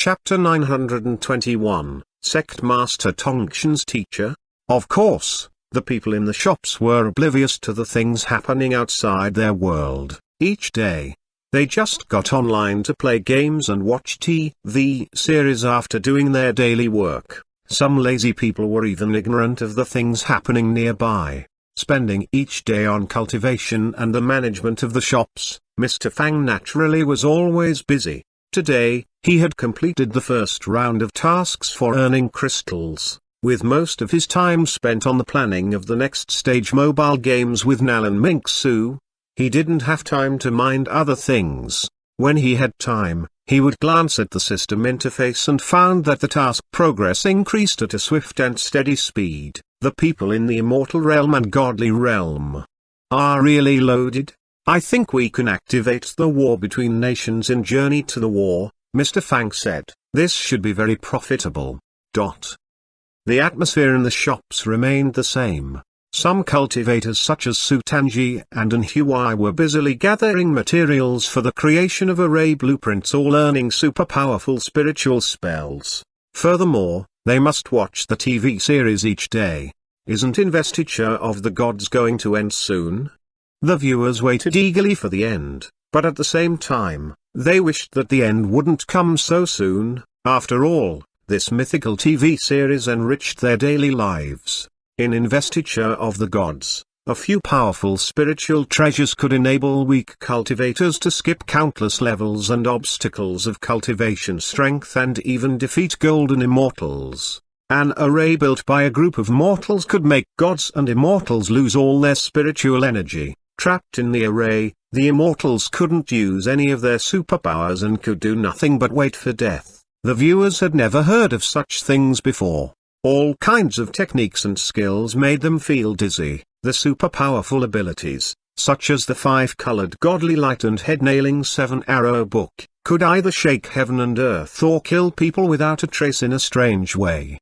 Chapter 921, Sect Master Tongshan's Teacher. Of course, the people in the shops were oblivious to the things happening outside their world. Each day, they just got online to play games and watch TV series after doing their daily work. Some lazy people were even ignorant of the things happening nearby. Spending each day on cultivation and the management of the shops, Mr. Fang naturally was always busy. Today, he had completed the first round of tasks for earning crystals, with most of his time spent on the planning of the next stage mobile games with Nal and Mingsu. He didn't have time to mind other things. When he had time, he would glance at the system interface and found that the task progress increased at a swift and steady speed. The people in the immortal realm and godly realm are really loaded. I think we can activate the war between nations in Journey to the War, Mr. Fang said. This should be very profitable. The atmosphere in the shops remained the same. Some cultivators such as Su Tanji and Xuanhuan were busily gathering materials for the creation of array blueprints or learning super powerful spiritual spells. Furthermore, they must watch the TV series each day. Isn't Investiture of the Gods going to end soon? The viewers waited eagerly for the end, but at the same time, they wished that the end wouldn't come so soon. After all, this mythical TV series enriched their daily lives. In Investiture of the Gods, a few powerful spiritual treasures could enable weak cultivators to skip countless levels and obstacles of cultivation strength and even defeat golden immortals. An array built by a group of mortals could make gods and immortals lose all their spiritual energy. Trapped in the array, the immortals couldn't use any of their superpowers and could do nothing but wait for death. The viewers had never heard of such things before. All kinds of techniques and skills made them feel dizzy. The super powerful abilities, such as the 5-colored godly light and head-nailing 7-arrow book, could either shake heaven and earth or kill people without a trace in a strange way.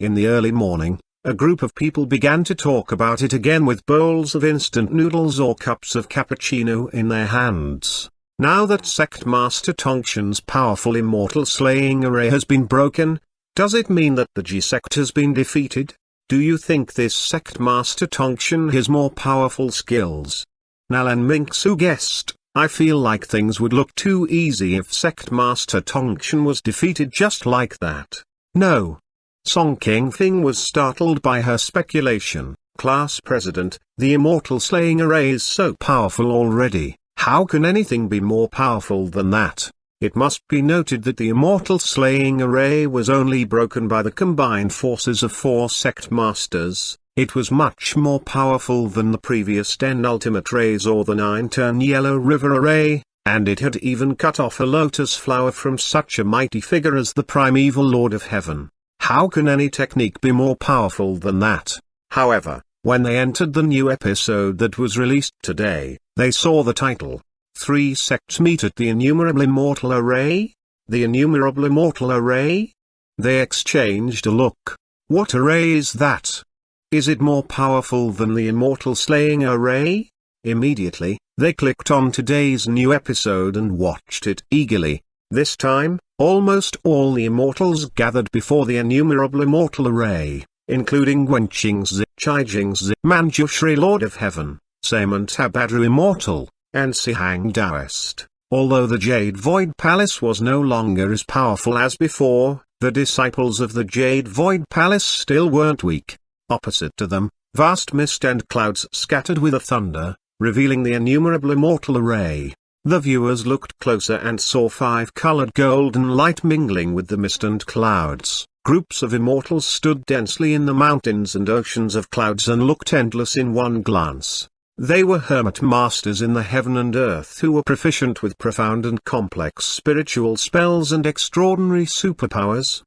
In the early morning, a group of people began to talk about it again with bowls of instant noodles or cups of cappuccino in their hands. Now that Sect Master Tongshan's powerful immortal slaying array has been broken, does it mean that the G-Sect has been defeated? Do you think this Sect Master Tongshan has more powerful skills? Nalan Mingsu guessed, I feel like things would look too easy if Sect Master Tongshan was defeated just like that. No. Song Qingfing was startled by her speculation. Class President, the immortal slaying array is so powerful already. How can anything be more powerful than that? It must be noted that the immortal slaying array was only broken by the combined forces of 4 sect masters. It was much more powerful than the previous 10 ultimate rays or the 9-turn Yellow River array, and it had even cut off a lotus flower from such a mighty figure as the primeval Lord of Heaven. How can any technique be more powerful than that? However, when they entered the new episode that was released today, they saw the title, 3 sects meet at the innumerable immortal array? The innumerable immortal array? They exchanged a look. What array is that? Is it more powerful than the immortal slaying array? Immediately, they clicked on today's new episode and watched it eagerly. This time, almost all the immortals gathered before the innumerable immortal array, including Wenqingzi, Chaijingzi, Manjushri Lord of Heaven, Saman Tabadru Immortal, and Sihang Taoist. Although the Jade Void Palace was no longer as powerful as before, the disciples of the Jade Void Palace still weren't weak. Opposite to them, vast mist and clouds scattered with a thunder, revealing the innumerable immortal array. The viewers looked closer and saw 5-colored golden light mingling with the mist and clouds. Groups of immortals stood densely in the mountains and oceans of clouds and looked endless in one glance. They were hermit masters in the heaven and earth who were proficient with profound and complex spiritual spells and extraordinary superpowers.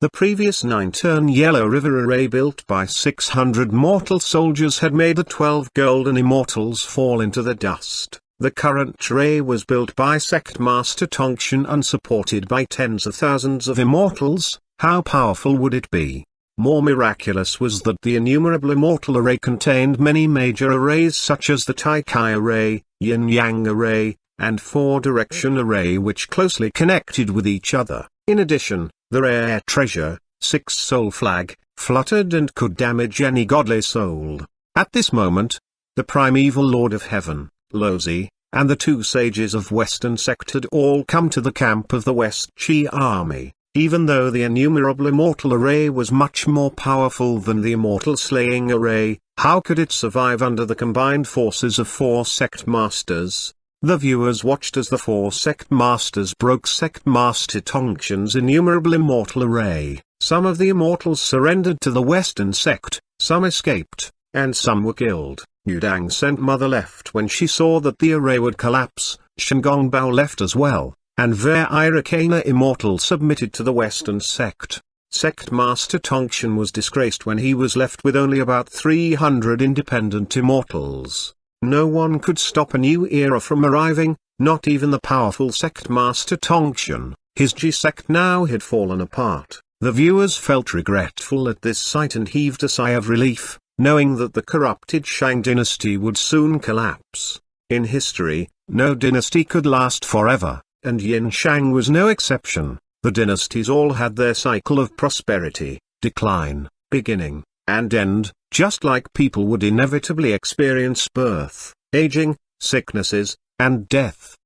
The previous 9-turn Yellow River array built by 600 mortal soldiers had made the 12 golden immortals fall into the dust. The current array was built by Sect Master Tongshan and supported by tens of thousands of immortals. How powerful would it be? More miraculous was that the innumerable immortal array contained many major arrays such as the Tai Kai array, Yin Yang array, and 4-direction array which closely connected with each other. In addition, the rare treasure, 6-soul flag, fluttered and could damage any godly soul. At this moment, the primeval Lord of Heaven, Lozi, and the 2 sages of Western sect had all come to the camp of the West Chi army. Even though the innumerable immortal array was much more powerful than the immortal slaying array, how could it survive under the combined forces of 4 sect masters? The viewers watched as the 4 sect masters broke Sect Master Tongxuan's innumerable immortal array. Some of the immortals surrendered to the Western sect, some escaped, and some were killed. Yudang sent Mother left when she saw that the array would collapse. Shengongbao left as well, and Ver Irakaina Immortal submitted to the Western sect. Sect Master Tongxuan was disgraced when he was left with only about 300 independent immortals. No one could stop a new era from arriving, not even the powerful Sect Master Tongxuan. His Ji sect now had fallen apart. The viewers felt regretful at this sight and heaved a sigh of relief, knowing that the corrupted Shang dynasty would soon collapse. In history, no dynasty could last forever, and Yin Shang was no exception. The dynasties all had their cycle of prosperity, decline, beginning, and end, just like people would inevitably experience birth, aging, sicknesses, and death.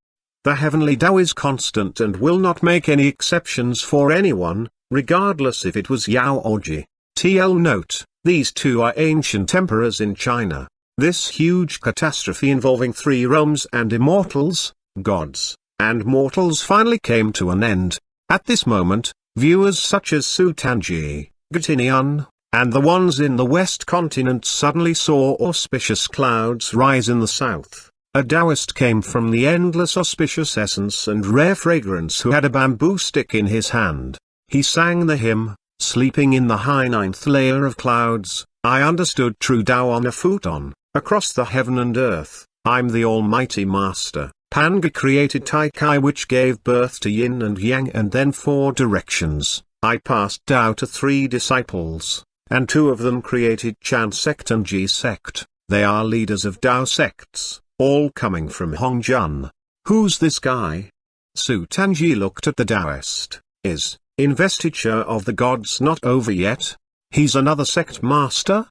The heavenly Tao is constant and will not make any exceptions for anyone, regardless if it was Yao or Ji. TL note, these 2 are ancient emperors in China. This huge catastrophe involving 3 realms and immortals, gods, and mortals finally came to an end. At this moment, viewers such as Su Tanji, Gatinian, and the ones in the West continent suddenly saw auspicious clouds rise in the south. A Taoist came from the endless auspicious essence and rare fragrance who had a bamboo stick in his hand. He sang the hymn, sleeping in the high 9th layer of clouds. I understood true Tao on a futon, across the heaven and earth. I'm the Almighty Master. Panga created Tai Kai which gave birth to Yin and Yang and then 4 directions. I passed Tao to 3 disciples, and 2 of them created Chan sect and Ji sect. They are leaders of Tao sects, all coming from Hongjian. Who's this guy? Su Tanji looked at the Taoist. Is investiture of the gods not over yet? He's another sect master?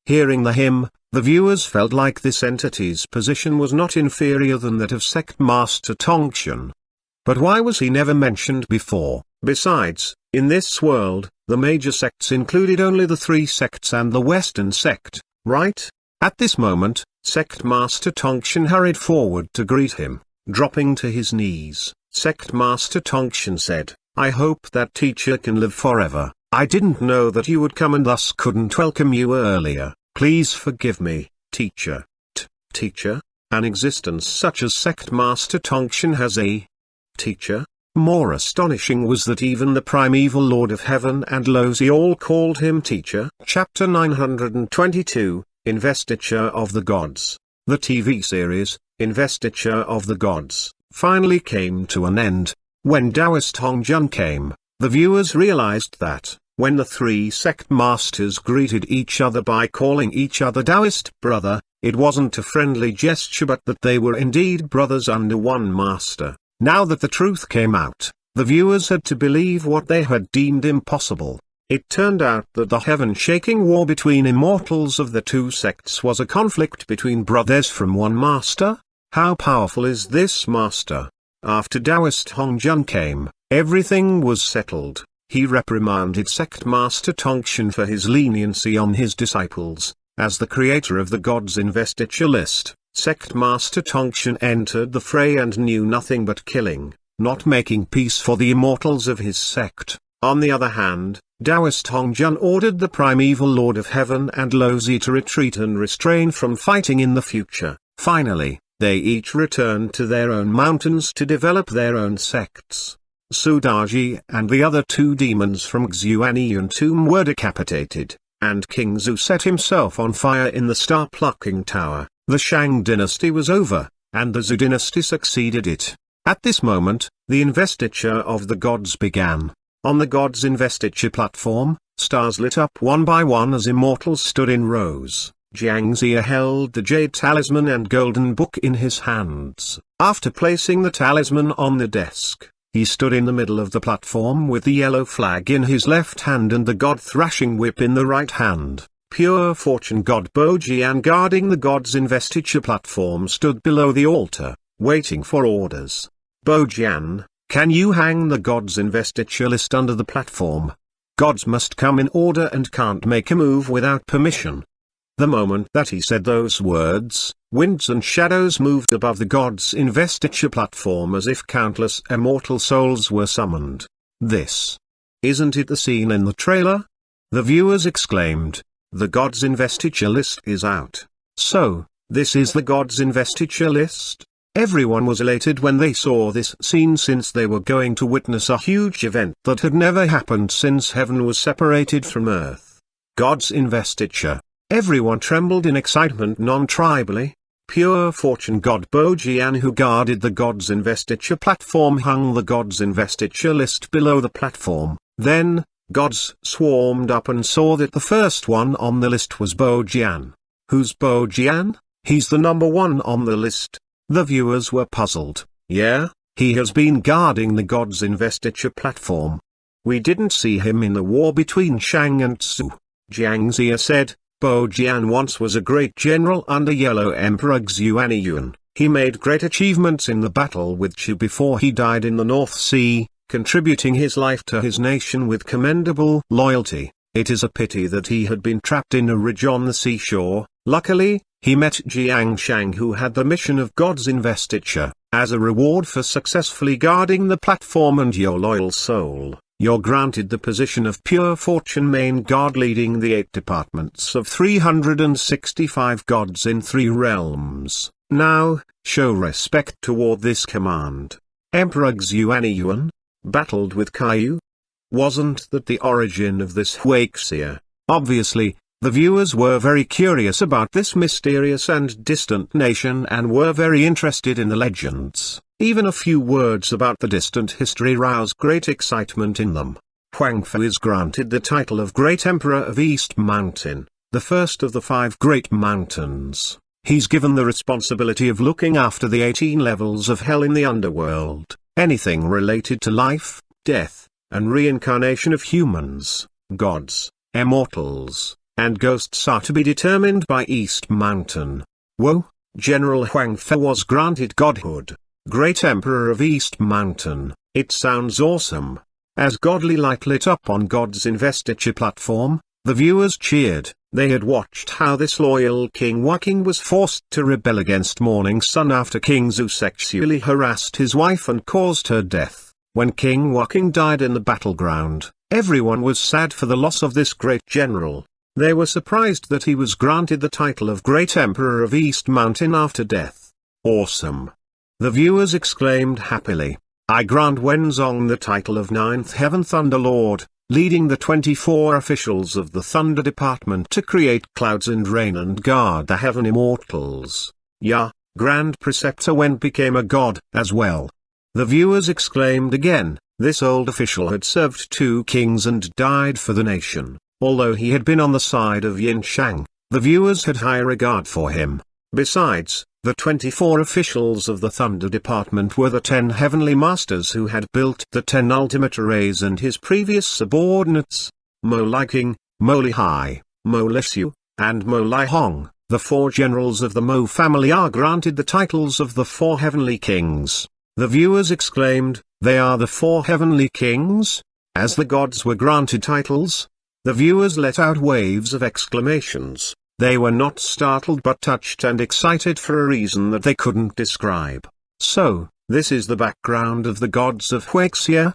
Hearing the hymn, the viewers felt like this entity's position was not inferior than that of Sect Master Tongxuan. But why was he never mentioned before? Besides, in this world, the major sects included only the 3 sects and the Western sect, right? At this moment, Sect Master Tongxuan hurried forward to greet him. Dropping to his knees, Sect Master Tongxuan said, I hope that teacher can live forever. I didn't know that you would come and thus couldn't welcome you earlier. Please forgive me, teacher. Teacher? An existence such as Sect Master Tongxuan has a teacher? More astonishing was that even the primeval Lord of Heaven and Lozi all called him teacher. Chapter 922, Investiture of the Gods. The TV series, Investiture of the Gods, finally came to an end. When Taoist Hongjian came, the viewers realized that, when the 3 sect masters greeted each other by calling each other Taoist brother, it wasn't a friendly gesture but that they were indeed brothers under one master. Now that the truth came out, the viewers had to believe what they had deemed impossible. It turned out that the heaven-shaking war between immortals of the 2 sects was a conflict between brothers from one master? How powerful is this master? After Taoist Hongjian came, everything was settled. He reprimanded Sect Master Tongxuan for his leniency on his disciples. As the creator of the gods' investiture list, Sect Master Tongxuan entered the fray and knew nothing but killing, not making peace for the immortals of his sect. On the other hand, Taoist Hongjian ordered the primeval Lord of Heaven and Lozi to retreat and restrain from fighting in the future. Finally, they each returned to their own mountains to develop their own sects. Su Daji and the other 2 demons from Xuanhuan tomb were decapitated, and King Zhu set himself on fire in the star-plucking tower. The Shang dynasty was over, and the Zhu dynasty succeeded it. At this moment, the investiture of the gods began. On the gods' investiture platform, stars lit up one by one as immortals stood in rows. Jiangxia held the jade talisman and golden book in his hands. After placing the talisman on the desk, he stood in the middle of the platform with the yellow flag in his left hand and the god-thrashing whip in the right hand. Pure fortune god Bojian guarding the god's investiture platform stood below the altar, waiting for orders. Bojian, can you hang the god's investiture list under the platform? Gods must come in order and can't make a move without permission. The moment that he said those words, winds and shadows moved above the god's investiture platform as if countless immortal souls were summoned. This. Isn't it the scene in the trailer? The viewers exclaimed. The god's investiture list is out. So, this is the god's investiture list? Everyone was elated when they saw this scene since they were going to witness a huge event that had never happened since heaven was separated from earth. God's investiture. Everyone trembled in excitement non-tribally. Pure fortune god Bojian who guarded the god's investiture platform hung the god's investiture list below the platform. Then, gods swarmed up and saw that the first one on the list was Bojian. Who's Bojian? He's the number one on the list. The viewers were puzzled. Yeah, he has been guarding the god's investiture platform. We didn't see him in the war between Shang and Tzu. Jiangxia said. Bojian once was a great general under Yellow Emperor Xuanhuan. He made great achievements in the battle with Chu before he died in the North Sea, contributing his life to his nation with commendable loyalty. It is a pity that he had been trapped in a ridge on the seashore. Luckily, he met Jiang Shang who had the mission of God's investiture. As a reward for successfully guarding the platform and your loyal soul, you're granted the position of Pure Fortune main god leading the 8 departments of 365 gods in 3 realms. Now, show respect toward this command. Emperor Xuanhuan battled with Caillou. Wasn't that the origin of this Huaxia? Obviously, the viewers were very curious about this mysterious and distant nation and were very interested in the legends. Even a few words about the distant history roused great excitement in them. Huangfu is granted the title of Great Emperor of East Mountain, the first of the 5 great mountains. He's given the responsibility of looking after the 18 levels of hell in the underworld. Anything related to life, death, and reincarnation of humans, gods, immortals, and ghosts are to be determined by East Mountain. Whoa, General Huangfu was granted godhood. Great Emperor of East Mountain, it sounds awesome. As godly light lit up on God's investiture platform, the viewers cheered. They had watched how this loyal King Waking was forced to rebel against Morning Sun after King Zhu sexually harassed his wife and caused her death. When King Waking died in the battleground, everyone was sad for the loss of this great general. They were surprised that he was granted the title of Great Emperor of East Mountain after death. Awesome. The viewers exclaimed happily. I grant Wenzong the title of 9th Heaven Thunder Lord, leading the 24 officials of the Thunder Department to create clouds and rain and guard the heaven immortals. Yeah, Grand Preceptor Wen became a god as well. The viewers exclaimed again. This old official had served 2 kings and died for the nation. Although he had been on the side of Yin Shang, the viewers had high regard for him. Besides, the 24 officials of the Thunder Department were the 10 heavenly masters who had built the 10 ultimate arrays and his previous subordinates, Mo Lai King, Mo Li Hai, Mo Li Xiu, and Mo Lai Hong. The 4 generals of the Mo family are granted the titles of the 4 heavenly kings. The viewers exclaimed, they are the 4 heavenly kings? As the gods were granted titles, the viewers let out waves of exclamations. They were not startled but touched and excited for a reason that they couldn't describe. So, this is the background of the gods of Huaxia?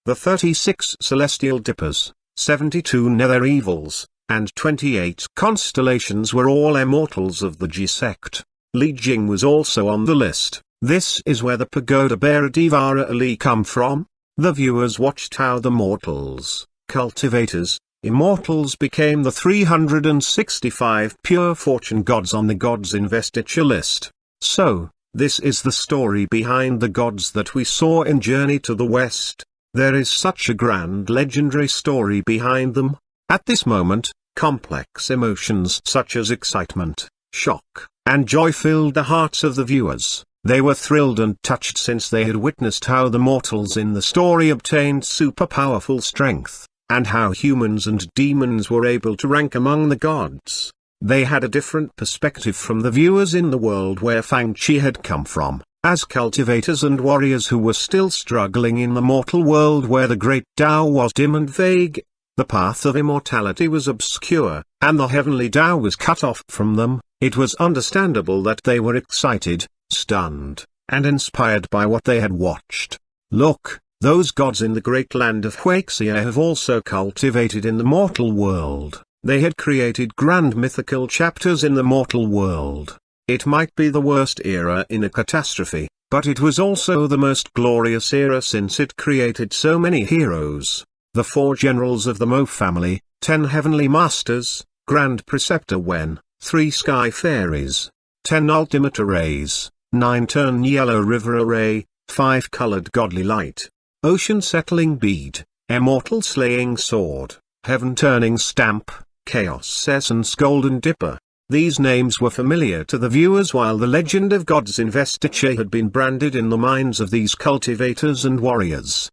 The 36 celestial dippers, 72 nether evils, and 28 constellations were all immortals of the Ji sect. Li Jing was also on the list. This is where the pagoda bearer Devara Ali come from. The viewers watched how the mortals, cultivators, immortals became the 365 pure fortune gods on the gods investiture list. So, this is the story behind the gods that we saw in Journey to the West. There is such a grand legendary story behind them. At this moment, Complex emotions such as excitement, shock, and joy filled the hearts of the viewers. They were thrilled and touched since they had witnessed how the mortals in the story obtained super powerful strength, and how humans and demons were able to rank among the gods. They had a different perspective from the viewers in the world where Fang-Chi had come from, as cultivators and warriors who were still struggling in the mortal world where the great Tao was dim and vague. The path of immortality was obscure, and the heavenly Tao was cut off from them. It was understandable that they were excited, stunned, and inspired by what they had watched. Look, those gods in the great land of Huaxia have also cultivated in the mortal world. They had created grand mythical chapters in the mortal world. It might be the worst era in a catastrophe, but it was also the most glorious era since it created so many heroes. The 4 generals of the Mo family, 10 heavenly masters, Grand Preceptor Wen, 3 sky fairies, 10 ultimate arrays, 9 turn yellow river array, 5 colored godly light, ocean settling bead, immortal slaying sword, heaven turning stamp, chaos essence golden dipper. These names were familiar to the viewers while the legend of God's investiture had been branded in the minds of these cultivators and warriors.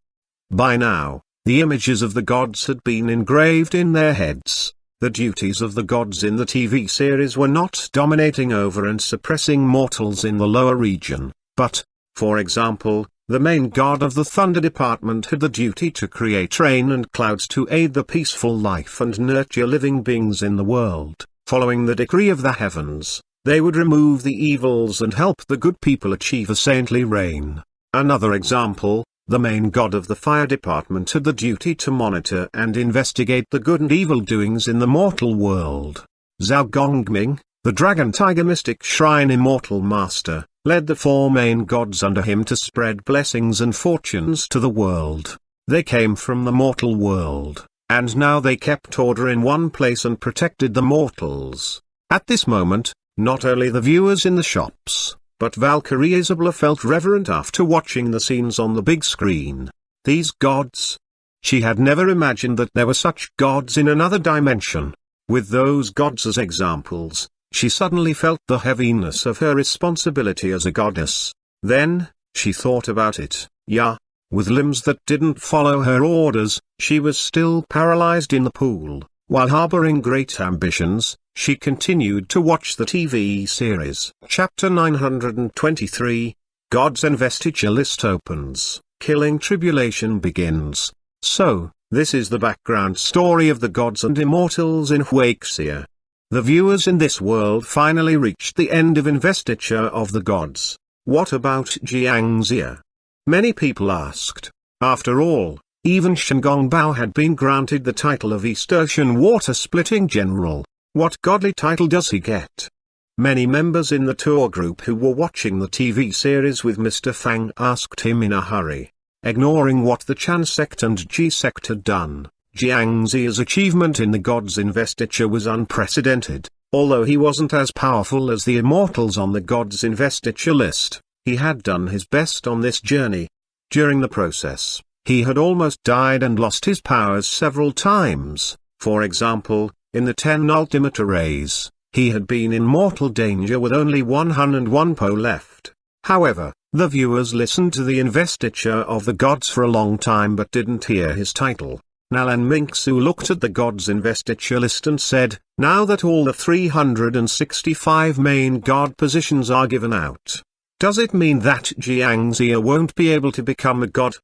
By now, the images of the gods had been engraved in their heads. The duties of the gods in the TV series were not dominating over and suppressing mortals in the lower region, but, for example, the main god of the Thunder Department had the duty to create rain and clouds to aid the peaceful life and nurture living beings in the world. Following the decree of the heavens, they would remove the evils and help the good people achieve a saintly reign. Another example, the main god of the fire department had the duty to monitor and investigate the good and evil doings in the mortal world. Zhao Gongming, the dragon tiger mystic shrine immortal master, led the 4 main gods under him to spread blessings and fortunes to the world. They came from the mortal world, and now they kept order in one place and protected the mortals. At this moment, not only the viewers in the shops, but Valkyrie Isabella felt reverent after watching the scenes on the big screen. These gods? She had never imagined that there were such gods in another dimension. With those gods as examples, she suddenly felt the heaviness of her responsibility as a goddess. Then, she thought about it. Yeah, with limbs that didn't follow her orders, she was still paralyzed in the pool. While harboring great ambitions, she continued to watch the TV series. Chapter 923, God's Investiture List opens, Killing Tribulation begins. So, this is the background story of the gods and immortals in Huaxia. The viewers in this world finally reached the end of investiture of the gods. What about Jiangxia? Many people asked. After all, even Shen Gongbao had been granted the title of East Ocean Water-Splitting General. What godly title does he get? Many members in the tour group who were watching the TV series with Mr. Fang asked him in a hurry. Ignoring what the Chan sect and Ji sect had done, Jiangxia's achievement in the gods' investiture was unprecedented. Although he wasn't as powerful as the immortals on the gods' investiture list, he had done his best on this journey. During the process, he had almost died and lost his powers several times. For example, in the 10 ultimate arrays, he had been in mortal danger with only 101 po left. However, the viewers listened to the investiture of the gods for a long time but didn't hear his title. Nalan Mingsu looked at the gods' investiture list and said, now that all the 365 main god positions are given out, does it mean that Jiangxia won't be able to become a god?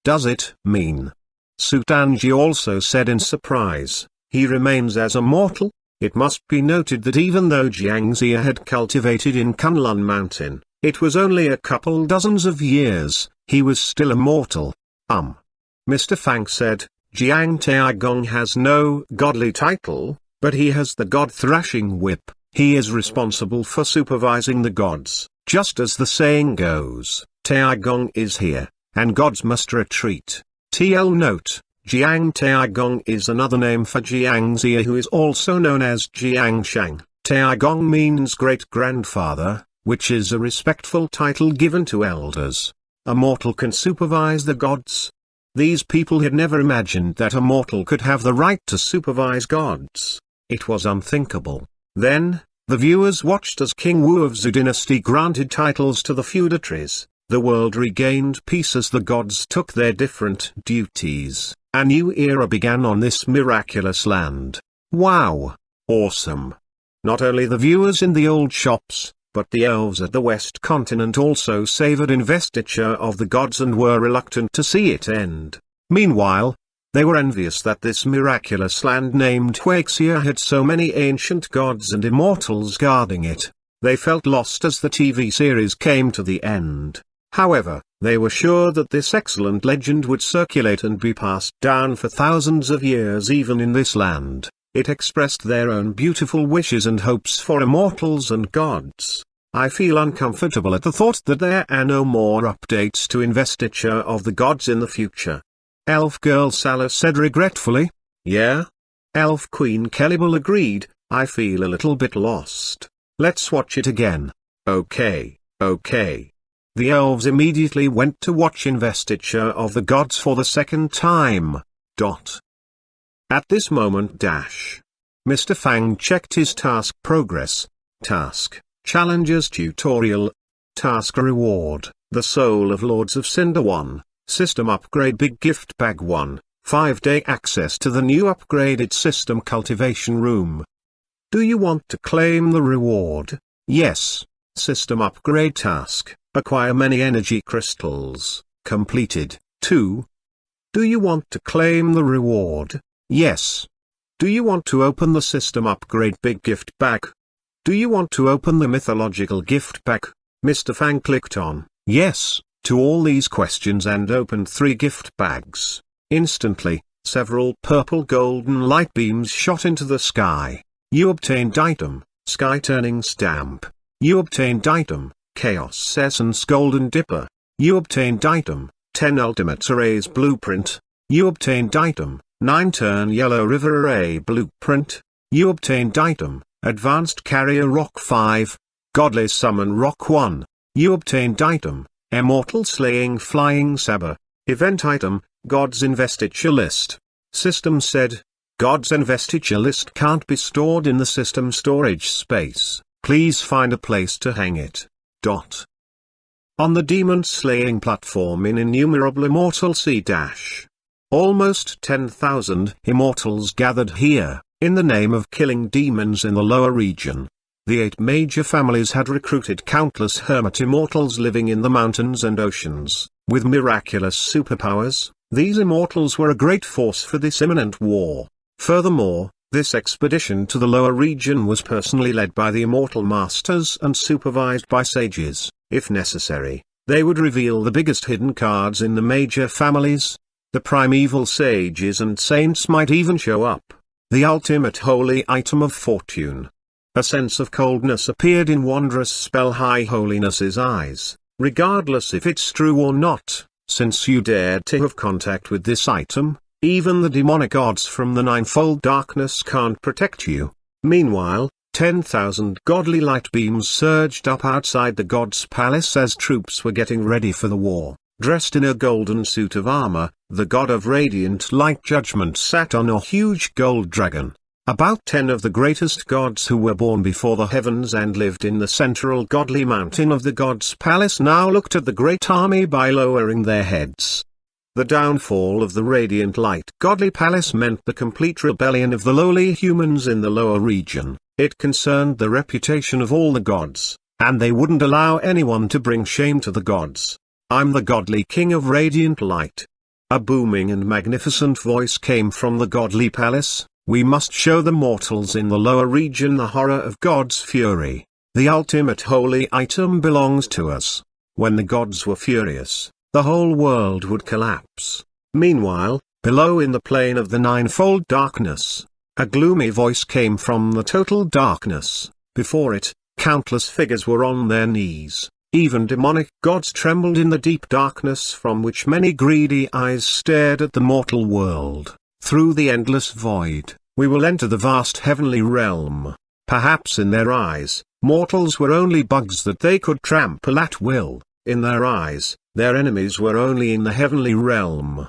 Does it mean? Su Tanji also said in surprise, he remains as a mortal? It must be noted that even though Jiangxia had cultivated in Kunlun Mountain, it was only a couple dozens of years, he was still a mortal. Mr. Fang said, Jiang Taigong has no godly title, but he has the god thrashing whip. He is responsible for supervising the gods, just as the saying goes, Taigong is here, and gods must retreat. TL note, Jiang Taigong is another name for Jiangxia, who is also known as Jiangshang. Taigong means great-grandfather, which is a respectful title given to elders. A mortal can supervise the gods. These people had never imagined that a mortal could have the right to supervise gods. It was unthinkable. Then, the viewers watched as King Wu of Zhou dynasty granted titles to the feudatories. The world regained peace as the gods took their different duties. A new era began on this miraculous land. Wow! Awesome! Not only the viewers in the old shops, but the elves at the West Continent also savored investiture of the gods and were reluctant to see it end. Meanwhile, they were envious that this miraculous land named Huaxia had so many ancient gods and immortals guarding it. They felt lost as the TV series came to the end. However, they were sure that this excellent legend would circulate and be passed down for thousands of years even in this land. It expressed their own beautiful wishes and hopes for immortals and gods. I feel uncomfortable at the thought that there are no more updates to investiture of the gods in the future. Elf Girl Salah said regretfully. Yeah? Elf Queen Kellybell agreed, I feel a little bit lost. Let's watch it again. Okay. The elves immediately went to watch investiture of the gods for the second time. At this moment Mr. Fang checked his task progress. Task, challenges tutorial. Task reward, the soul of Lords of Cinder 1, system upgrade big gift bag 1, 5-day access to the new upgraded system cultivation room. Do you want to claim the reward? Yes. System upgrade task, acquire many energy crystals, completed. 2. Do you want to claim the reward? Yes. Do you want to open the system upgrade big gift bag? Do you want to open the mythological gift bag? Mr. Fang clicked on yes to all these questions and opened 3 gift bags. Instantly, several purple golden light beams shot into the sky. You obtained item, sky turning stamp. You obtained item, Chaos Essence Golden Dipper. You obtained item, 10 Ultimate Arrays Blueprint. You obtained item, 9 Turn Yellow River Array Blueprint. You obtained item, Advanced Carrier Rock 5. Godly Summon Rock 1. You obtained item, Immortal Slaying Flying Saber. Event item, God's Investiture List. System said, God's Investiture List can't be stored in the system storage space. Please find a place to hang it. On the demon slaying platform in innumerable immortal sea almost 10,000 immortals gathered here, in the name of killing demons in the lower region. The 8 major families had recruited countless hermit immortals living in the mountains and oceans, with miraculous superpowers. These immortals were a great force for this imminent war. Furthermore, this expedition to the lower region was personally led by the immortal masters and supervised by sages. If necessary, they would reveal the biggest hidden cards in the major families. The primeval sages and saints might even show up. The ultimate holy item of fortune. A sense of coldness appeared in wondrous spell High Holiness's eyes. Regardless if it's true or not, since you dared to have contact with this item, even the demonic gods from the ninefold darkness can't protect you. Meanwhile, 10,000 godly light beams surged up outside the god's palace as troops were getting ready for the war. Dressed in a golden suit of armor, the god of radiant light judgment sat on a huge gold dragon. About 10 of the greatest gods who were born before the heavens and lived in the central godly mountain of the god's palace now looked at the great army by lowering their heads. The downfall of the radiant light godly palace meant the complete rebellion of the lowly humans in the lower region. It concerned the reputation of all the gods, and they wouldn't allow anyone to bring shame to the gods. I'm the godly king of radiant light. A booming and magnificent voice came from the godly palace. We must show the mortals in the lower region the horror of God's fury. The ultimate holy item belongs to us. When the gods were furious, the whole world would collapse. Meanwhile, below in the plane of the ninefold darkness, a gloomy voice came from the total darkness. Before it, countless figures were on their knees. Even demonic gods trembled in the deep darkness from which many greedy eyes stared at the mortal world. Through the endless void, we will enter the vast heavenly realm. Perhaps in their eyes, mortals were only bugs that they could trample at will. In their eyes, their enemies were only in the heavenly realm.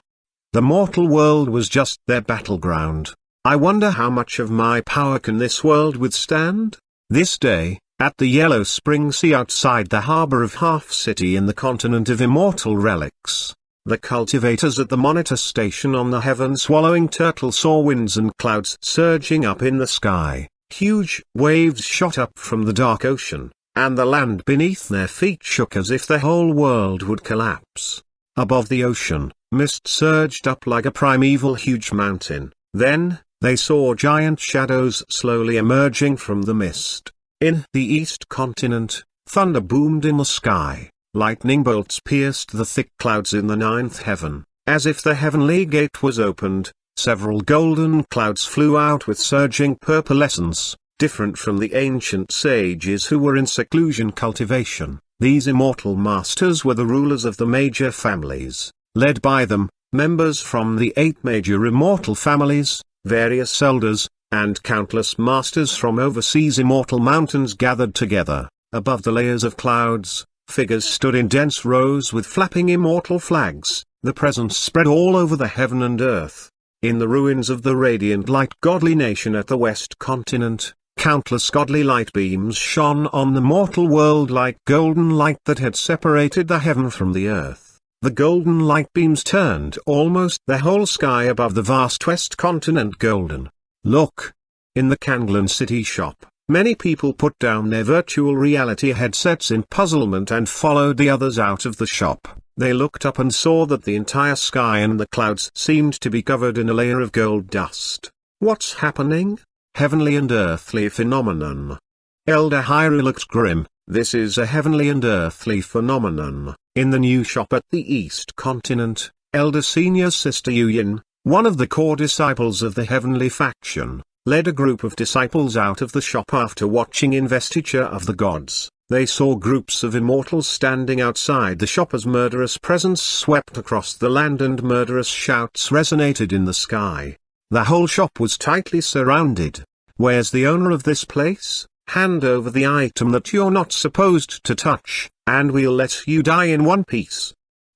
The mortal world was just their battleground. I wonder how much of my power can this world withstand? This day, at the Yellow Spring Sea outside the harbor of Half City in the continent of immortal relics, the cultivators at the monitor station on the heaven-swallowing turtle saw winds and clouds surging up in the sky. Huge waves shot up from the dark ocean, and the land beneath their feet shook as if the whole world would collapse. Above the ocean, mist surged up like a primeval huge mountain. Then, they saw giant shadows slowly emerging from the mist. In the east continent, thunder boomed in the sky. Lightning bolts pierced the thick clouds in the ninth heaven. As if the heavenly gate was opened, several golden clouds flew out with surging purpulescence, different from the ancient sages who were in seclusion cultivation. These immortal masters were the rulers of the major families. Led by them, members from the 8 major immortal families, various elders, and countless masters from overseas immortal mountains gathered together. Above the layers of clouds, figures stood in dense rows with flapping immortal flags. The presence spread all over the heaven and earth. In the ruins of the radiant light godly nation at the west continent, countless godly light beams shone on the mortal world like golden light that had separated the heaven from the earth. The golden light beams turned almost the whole sky above the vast west continent golden. Look! In the Kanglan City shop, many people put down their virtual reality headsets in puzzlement and followed the others out of the shop. They looked up and saw that the entire sky and the clouds seemed to be covered in a layer of gold dust. What's happening? Heavenly and earthly phenomenon. Elder Hyru looked grim. This is a heavenly and earthly phenomenon. In the new shop at the East Continent, Elder Senior Sister Yuyin, one of the core disciples of the heavenly faction, led a group of disciples out of the shop after watching Investiture of the Gods. They saw groups of immortals standing outside the shop as murderous presence swept across the land and murderous shouts resonated in the sky. The whole shop was tightly surrounded. Where's the owner of this place? Hand over the item that you're not supposed to touch, and we'll let you die in one piece.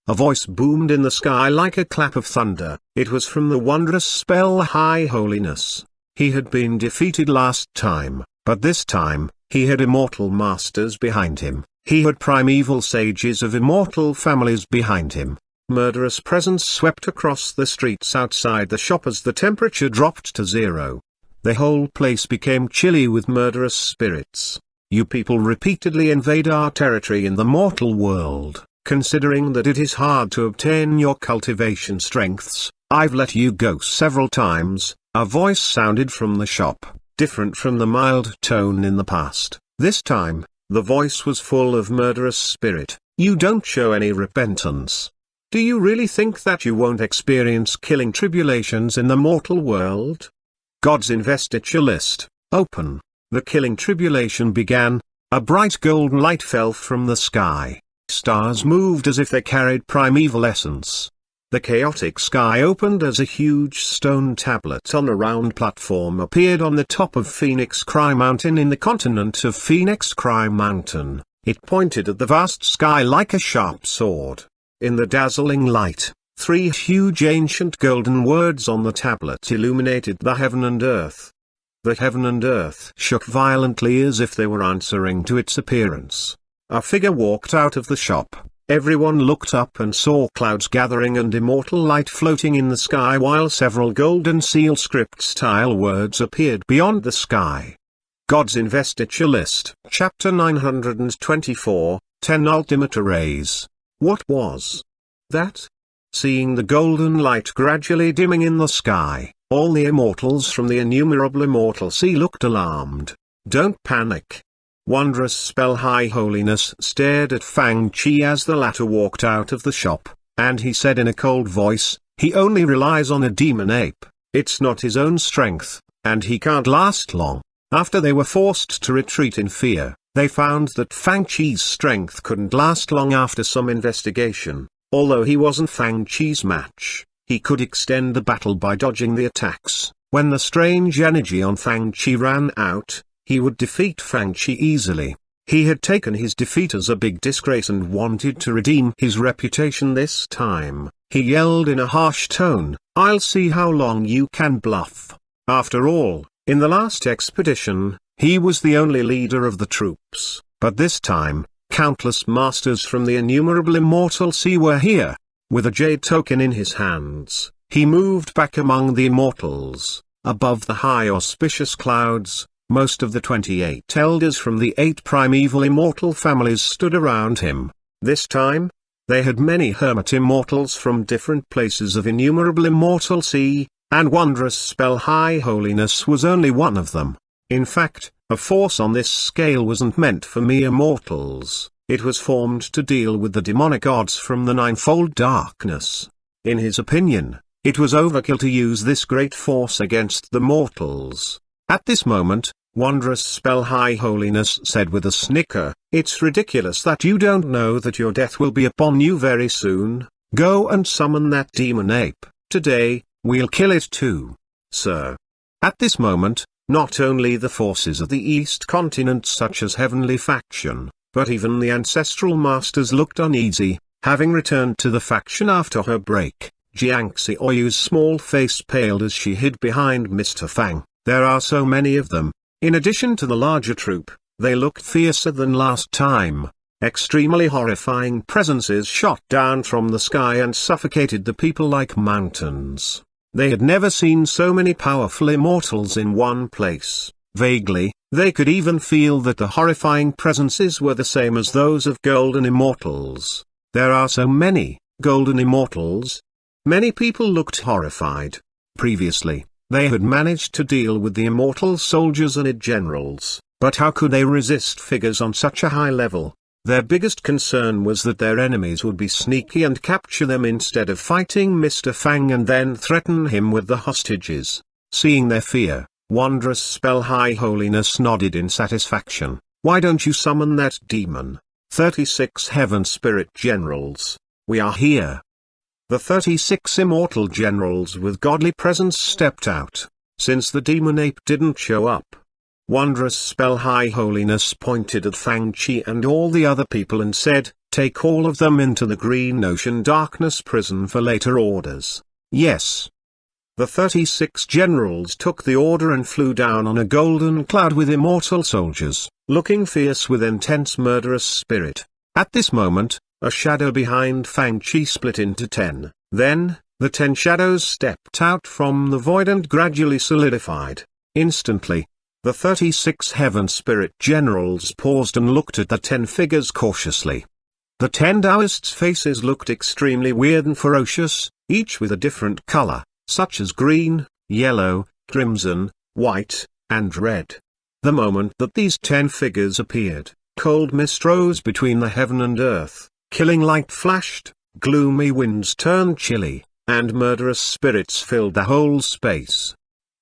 A voice boomed in the sky like a clap of thunder. It was from the wondrous spell High Holiness. He had been defeated last time, but this time, he had immortal masters behind him. He had primeval sages of immortal families behind him. Murderous presence swept across the streets outside the shop as the temperature dropped to 0. The whole place became chilly with murderous spirits. You people repeatedly invade our territory in the mortal world. Considering that it is hard to obtain your cultivation strengths, I've let you go several times. A voice sounded from the shop, different from the mild tone in the past. This time, the voice was full of murderous spirit. You don't show any repentance. Do you really think that you won't experience killing tribulations in the mortal world? God's investiture list, open. The killing tribulation began. A bright golden light fell from the sky. Stars moved as if they carried primeval essence. The chaotic sky opened as a huge stone tablet on a round platform appeared on the top of Phoenix Cry Mountain in the continent of Phoenix Cry Mountain. It pointed at the vast sky like a sharp sword. In the dazzling light, 3 huge ancient golden words on the tablet illuminated the heaven and earth. The heaven and earth shook violently as if they were answering to its appearance. A figure walked out of the shop. Everyone looked up and saw clouds gathering and immortal light floating in the sky while several golden seal script style words appeared beyond the sky. God's Investiture List, Chapter 924, 10 Ultimate Arrays. What was that? Seeing the golden light gradually dimming in the sky, all the immortals from the innumerable immortal sea looked alarmed. Don't panic. Wondrous spell High Holiness stared at Fang Chi as the latter walked out of the shop, and he said in a cold voice, he only relies on a demon ape. It's not his own strength, and he can't last long. After they were forced to retreat in fear, they found that Fang Chi's strength couldn't last long after some investigation. Although he wasn't Fang Chi's match, he could extend the battle by dodging the attacks. When the strange energy on Fang Chi ran out, he would defeat Fang Chi easily. He had taken his defeat as a big disgrace and wanted to redeem his reputation this time. He yelled in a harsh tone, I'll see how long you can bluff. After all, in the last expedition, he was the only leader of the troops, but this time, countless masters from the innumerable immortal sea were here. With a jade token in his hands, he moved back among the immortals. Above the high auspicious clouds, most of the 28 elders from the 8 primeval immortal families stood around him. This time, they had many hermit immortals from different places of innumerable immortal sea, and wondrous spell High Holiness was only one of them. In fact, a force on this scale wasn't meant for mere mortals, it was formed to deal with the demonic gods from the ninefold darkness. In his opinion, it was overkill to use this great force against the mortals. At this moment, wondrous spell High Holiness said with a snicker, "It's ridiculous that you don't know that your death will be upon you very soon. Go and summon that demon ape. Today, we'll kill it too, sir." At this moment, not only the forces of the East continent such as Heavenly Faction, but even the ancestral masters looked uneasy. Having returned to the faction after her break, Jiangxi Oyu's small face paled as she hid behind Mr. Fang. There are so many of them. In addition to the larger troop, they looked fiercer than last time. Extremely horrifying presences shot down from the sky and suffocated the people like mountains. They had never seen so many powerful immortals in one place. Vaguely, they could even feel that the horrifying presences were the same as those of golden immortals. There are so many golden immortals. Many people looked horrified. Previously, they had managed to deal with the immortal soldiers and generals, but how could they resist figures on such a high level? Their biggest concern was that their enemies would be sneaky and capture them instead of fighting Mr. Fang and then threaten him with the hostages. Seeing their fear, wondrous spell High Holiness nodded in satisfaction. "Why don't you summon that demon? 36 Heaven Spirit Generals. We are here." The 36 immortal generals with godly presence stepped out, since the demon ape didn't show up. Wondrous spell High Holiness pointed at Fang Chi and all the other people and said, "Take all of them into the Green Ocean Darkness prison for later orders." Yes. The 36 generals took the order and flew down on a golden cloud with immortal soldiers, looking fierce with intense murderous spirit. At this moment, a shadow behind Fang Chi split into 10. Then, the 10 shadows stepped out from the void and gradually solidified. Instantly, the 36 Heaven Spirit Generals paused and looked at the 10 figures cautiously. The 10 Taoists' faces looked extremely weird and ferocious, each with a different color, such as green, yellow, crimson, white, and red. The moment that these 10 figures appeared, cold mist rose between the heaven and earth, killing light flashed, gloomy winds turned chilly, and murderous spirits filled the whole space.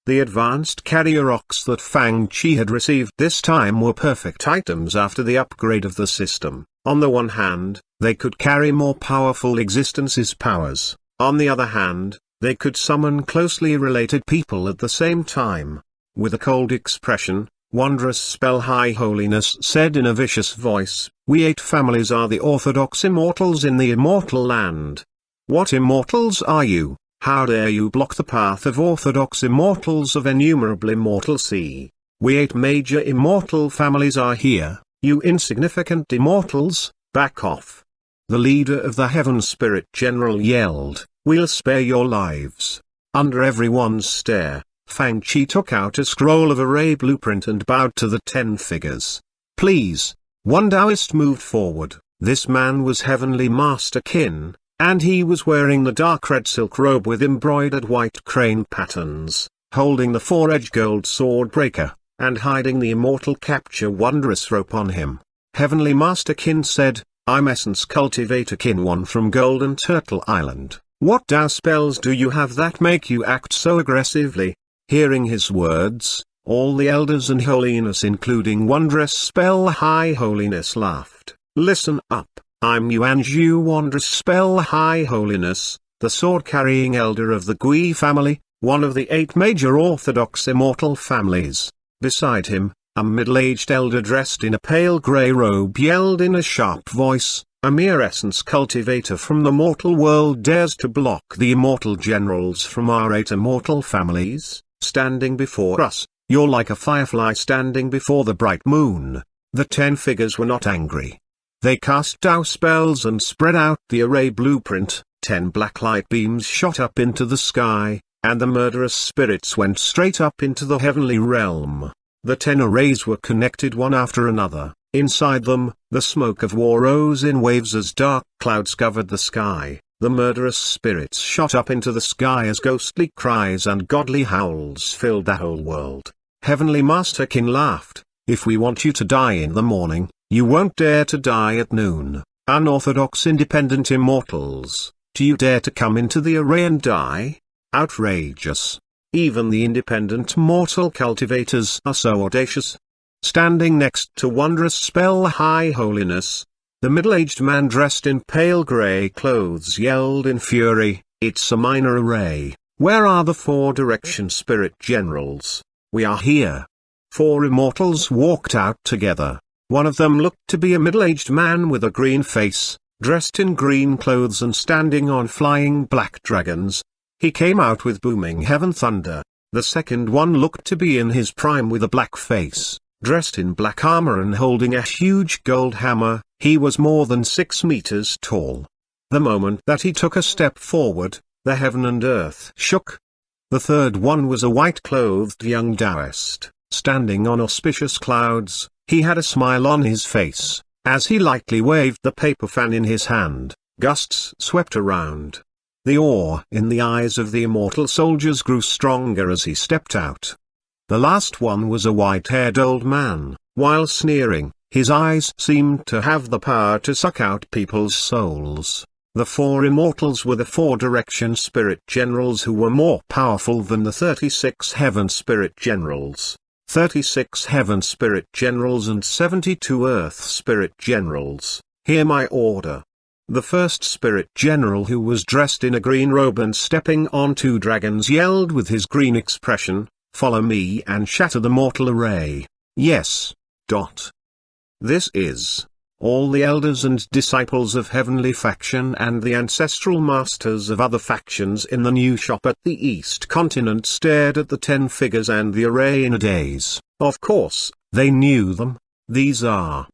The advanced carrier rocks that Fang Chi had received this time were perfect items after the upgrade of the system. On the one hand, they could carry more powerful existences' powers. On the other hand, they could summon closely related people at the same time. With a cold expression, wondrous spell High Holiness said in a vicious voice, "We 8 families are the orthodox immortals in the immortal land. What immortals are you? How dare you block the path of orthodox immortals of innumerable immortal sea? We 8 major immortal families are here, you insignificant immortals, back off." The leader of the Heaven Spirit General yelled, "We'll spare your lives." Under everyone's stare, Fang Chi took out a scroll of array blueprint and bowed to the 10 figures. "Please." One Taoist moved forward. This man was Heavenly Master Qin, and he was wearing the dark red silk robe with embroidered white crane patterns, holding the 4-edged gold sword breaker, and hiding the immortal capture wondrous rope on him. Heavenly Master Qin said, "I'm Essence Cultivator Xuanhuan from Golden Turtle Island. What Tao spells do you have that make you act so aggressively?" Hearing his words, all the elders and holiness including wondrous spell High Holiness laughed. "Listen up. I'm Yuanzhu Wondrous Spell High Holiness, the sword-carrying elder of the Gui family, one of the 8 major orthodox immortal families." Beside him, a middle-aged elder dressed in a pale grey robe yelled in a sharp voice, "A mere essence cultivator from the mortal world dares to block the immortal generals from our 8 immortal families? standing before us, you're like a firefly standing before the bright moon." The 10 figures were not angry. They cast down spells and spread out the array blueprint. 10 black light beams shot up into the sky, and the murderous spirits went straight up into the heavenly realm. The 10 arrays were connected one after another. Inside them, the smoke of war rose in waves as dark clouds covered the sky. The murderous spirits shot up into the sky as ghostly cries and godly howls filled the whole world. Heavenly Master King laughed. "If we want you to die in the morning, you won't dare to die at noon. Unorthodox independent immortals, do you dare to come into the array and die? Outrageous. Even the independent mortal cultivators are so audacious." Standing next to wondrous spell High Holiness, the middle-aged man dressed in pale grey clothes yelled in fury, "It's a minor array. Where are the 4 direction spirit generals? We are here." 4 immortals walked out together. One of them looked to be a middle-aged man with a green face, dressed in green clothes and standing on flying black dragons. He came out with booming heaven thunder. The second one looked to be in his prime with a black face, dressed in black armor and holding a huge gold hammer. He was more than 6 meters tall. The moment that he took a step forward, the heaven and earth shook. The third one was a white-clothed young Taoist, standing on auspicious clouds. He had a smile on his face. As he lightly waved the paper fan in his hand, gusts swept around. The awe in the eyes of the immortal soldiers grew stronger as he stepped out. The last one was a white-haired old man. While sneering, his eyes seemed to have the power to suck out people's souls. The 4 immortals were the 4 direction spirit generals who were more powerful than the 36 heaven spirit generals. 36 heaven spirit generals and 72 earth spirit generals. Hear my order. The first spirit general, who was dressed in a green robe and stepping on 2 dragons, yelled with his green expression, "Follow me and shatter the mortal array." Yes. This is all the elders and disciples of heavenly faction and the ancestral masters of other factions in the new shop at the East Continent stared at the 10 figures and the array in a daze. Of course, they knew them. These are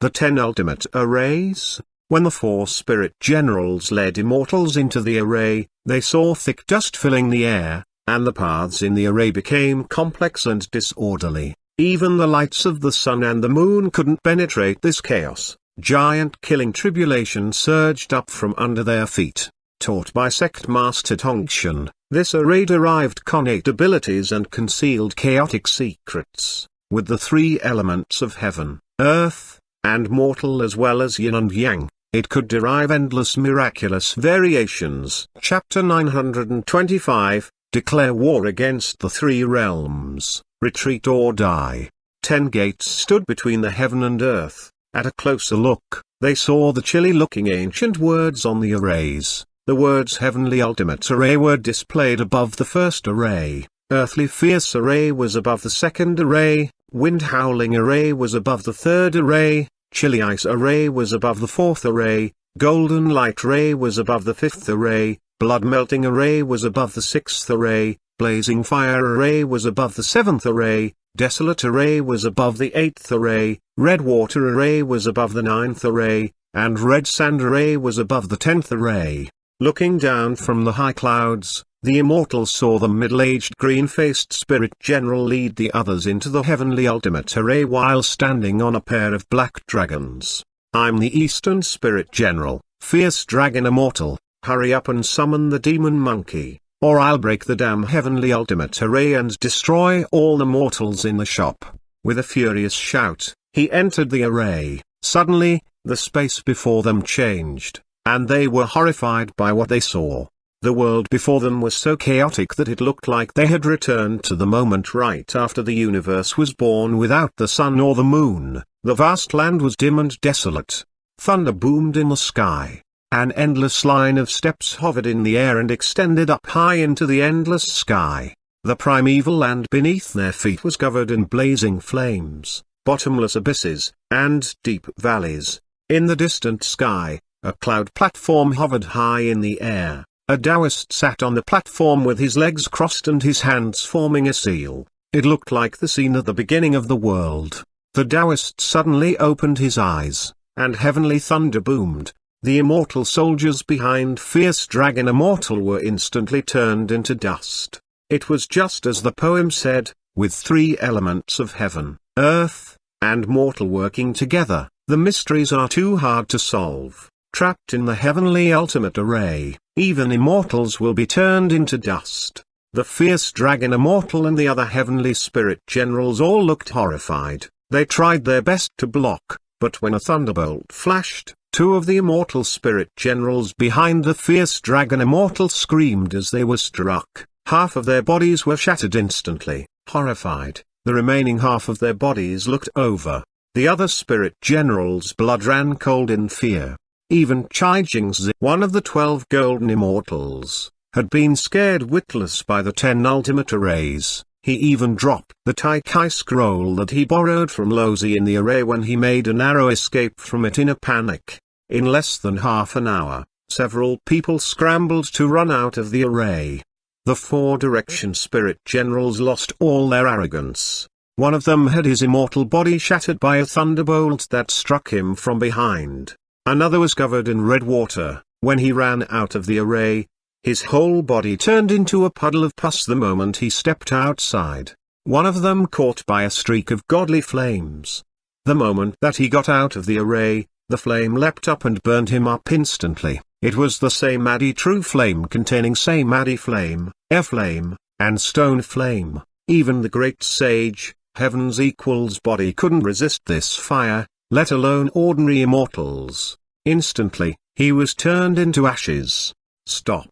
the 10 ultimate arrays. When the 4 spirit generals led immortals into the array, they saw thick dust filling the air, and the paths in the array became complex and disorderly. Even the lights of the sun and the moon couldn't penetrate this chaos. Giant killing tribulation surged up from under their feet. Taught by Sect Master Tongxian, this array derived connate abilities and concealed chaotic secrets. With the 3 elements of heaven, earth, and mortal as well as yin and yang, it could derive endless miraculous variations. Chapter 925, Declare War Against the 3 Realms, Retreat or Die. 10 gates stood between the heaven and earth. At a closer look, they saw the chilly-looking ancient words on the arrays. The words Heavenly Ultimate Array were displayed above the first array, Earthly Fierce Array was above the second array, Wind Howling Array was above the third array, Chilly Ice Array was above the fourth array, Golden Light Ray was above the fifth array, Blood Melting Array was above the sixth array, Blazing Fire Array was above the seventh array, Desolate Array was above the eighth array, Red Water Array was above the ninth array, and Red Sand Array was above the 10th array. Looking down from the high clouds, the immortals saw the middle-aged green-faced spirit general lead the others into the heavenly ultimate array while standing on a pair of black dragons. "I'm the Eastern Spirit General, Fierce Dragon Immortal. Hurry up and summon the demon monkey, or I'll break the damn heavenly ultimate array and destroy all the mortals in the shop." With a furious shout, he entered the array. Suddenly, the space before them changed, and they were horrified by what they saw. The world before them was so chaotic that it looked like they had returned to the moment right after the universe was born without the sun or the moon. The vast land was dim and desolate. Thunder boomed in the sky. An endless line of steps hovered in the air and extended up high into the endless sky. The primeval land beneath their feet was covered in blazing flames, bottomless abysses, and deep valleys. In the distant sky, a cloud platform hovered high in the air. A Taoist sat on the platform with his legs crossed and his hands forming a seal. It looked like the scene at the beginning of the world. The Taoist suddenly opened his eyes, and heavenly thunder boomed. The immortal soldiers behind Fierce Dragon Immortal were instantly turned into dust. It was just as the poem said, with three elements of heaven, earth, and mortal working together, the mysteries are too hard to solve. Trapped in the heavenly ultimate array, even immortals will be turned into dust. The Fierce Dragon Immortal and the other heavenly spirit generals all looked horrified. They tried their best to block, but when a thunderbolt flashed, two of the immortal spirit generals behind the Fierce Dragon Immortal screamed as they were struck. Half of their bodies were shattered instantly. Horrified, the remaining half of their bodies looked over. The other spirit generals' blood ran cold in fear. Even Chai Jingzi, one of the 12 golden immortals, had been scared witless by the 10 ultimate arrays. He even dropped the Tai Kai scroll that he borrowed from Lozi in the array when he made a narrow escape from it in a panic. In less than half an hour, several people scrambled to run out of the array. The 4 direction spirit generals lost all their arrogance. One of them had his immortal body shattered by a thunderbolt that struck him from behind. Another was covered in red water. When he ran out of the array, his whole body turned into a puddle of pus the moment he stepped outside. One of them caught by a streak of godly flames. The moment that he got out of the array, the flame leapt up and burned him up instantly. It was the Samadhi true flame containing Samadhi flame, air flame, and stone flame. Even the great sage, Heaven's equal's body couldn't resist this fire, let alone ordinary immortals. Instantly, he was turned into ashes. Stop.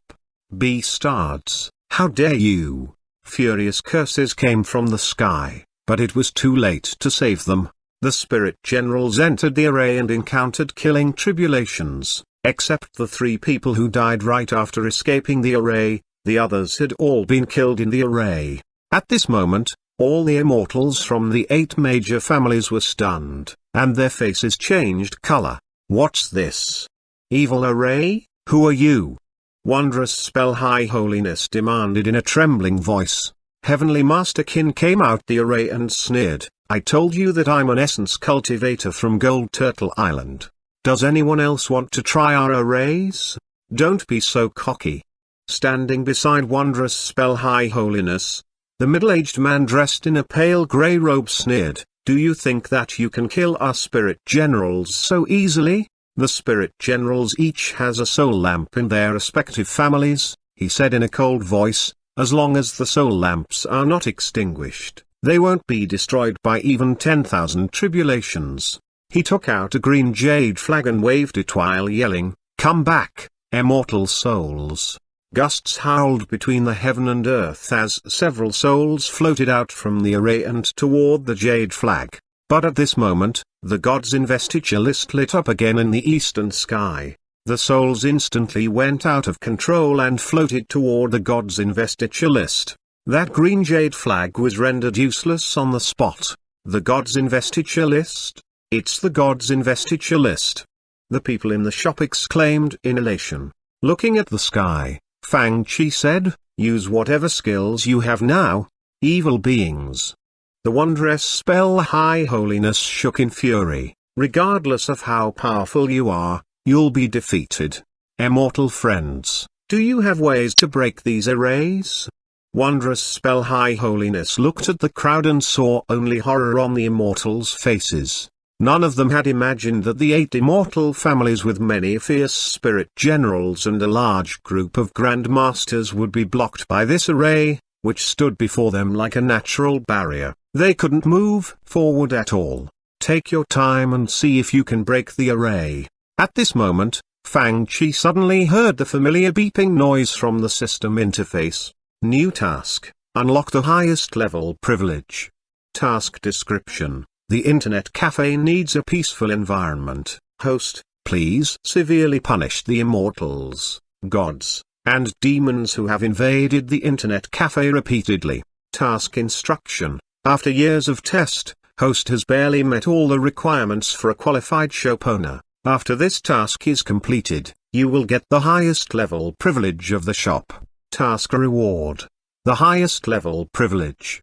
Beastards, how dare you! Furious curses came from the sky, but it was too late to save them. The spirit generals entered the array and encountered killing tribulations. Except the 3 people who died right after escaping the array, the others had all been killed in the array. At this moment, all the immortals from the 8 major families were stunned, and their faces changed color. What's this? Evil array, who are you? Wondrous Spell High Holiness demanded in a trembling voice. Heavenly Master Qin came out the array and sneered, I told you that I'm an essence cultivator from Gold Turtle Island. Does anyone else want to try our arrays? Don't be so cocky. Standing beside Wondrous Spell High Holiness, the middle-aged man dressed in a pale grey robe sneered, do you think that you can kill our spirit generals so easily? The spirit generals each has a soul lamp in their respective families, he said in a cold voice, as long as the soul lamps are not extinguished, they won't be destroyed by even 10,000 tribulations. He took out a green jade flag and waved it while yelling, come back, immortal souls. Gusts howled between the heaven and earth as several souls floated out from the array and toward the jade flag. But at this moment, the god's investiture list lit up again in the eastern sky. The souls instantly went out of control and floated toward the god's investiture list. That green jade flag was rendered useless on the spot. The god's investiture list? It's the god's investiture list. The people in the shop exclaimed in elation. Looking at the sky, Fang Chi said, use whatever skills you have now, evil beings. The Wondrous Spell High Holiness shook in fury. Regardless of how powerful you are, you'll be defeated. Immortal friends, do you have ways to break these arrays? Wondrous Spell High Holiness looked at the crowd and saw only horror on the immortals' faces. None of them had imagined that the 8 immortal families with many fierce spirit generals and a large group of grandmasters would be blocked by this array, which stood before them like a natural barrier. They couldn't move forward at all. Take your time and see if you can break the array. At this moment, Fang Chi suddenly heard the familiar beeping noise from the system interface. New task, unlock the highest level privilege. Task description. The Internet Cafe needs a peaceful environment. Host, please severely punish the immortals, gods, and demons who have invaded the Internet Cafe repeatedly. Task instruction. After years of test, host has barely met all the requirements for a qualified shop owner. After this task is completed, you will get the highest level privilege of the shop. Task reward. The highest level privilege.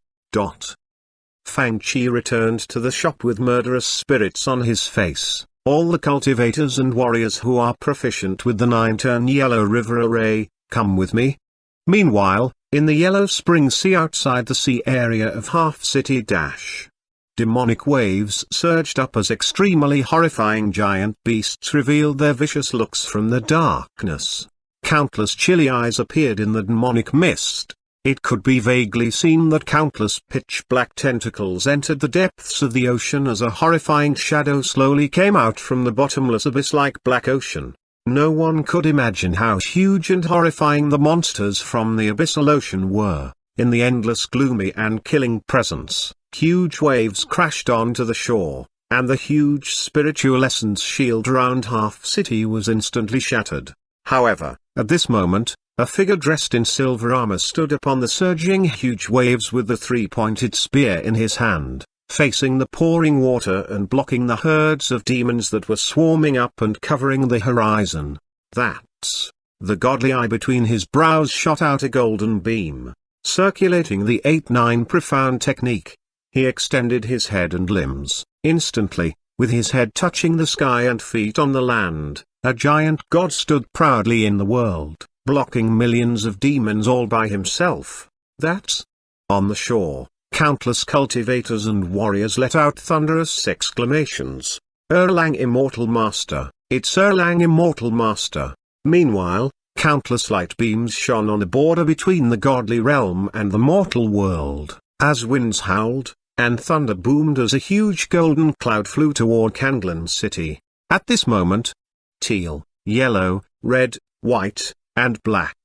Fang Chi returned to the shop with murderous spirits on his face. All the cultivators and warriors who are proficient with the 9-turn Yellow River array, come with me. Meanwhile, in the Yellow Spring Sea outside the sea area of Half City Dash, demonic waves surged up as extremely horrifying giant beasts revealed their vicious looks from the darkness. Countless chilly eyes appeared in the demonic mist. It could be vaguely seen that countless pitch-black tentacles entered the depths of the ocean as a horrifying shadow slowly came out from the bottomless abyss-like black ocean. No one could imagine how huge and horrifying the monsters from the abyssal ocean were. In the endless gloomy and killing presence, huge waves crashed onto the shore, and the huge spiritual essence shield around Half City was instantly shattered. However, at this moment, a figure dressed in silver armor stood upon the surging huge waves with the three-pointed spear in his hand, facing the pouring water and blocking the herds of demons that were swarming up and covering the horizon. That's the godly eye between his brows shot out a golden beam, circulating the 8-9 profound technique. He extended his head and limbs. Instantly, with his head touching the sky and feet on the land, a giant god stood proudly in the world, blocking millions of demons all by himself. That's on the shore. Countless cultivators and warriors let out thunderous exclamations. Erlang Immortal Master, it's Erlang Immortal Master. Meanwhile, countless light beams shone on the border between the godly realm and the mortal world, as winds howled, and thunder boomed as a huge golden cloud flew toward Kanglan City. At this moment, teal, yellow, red, white, and black,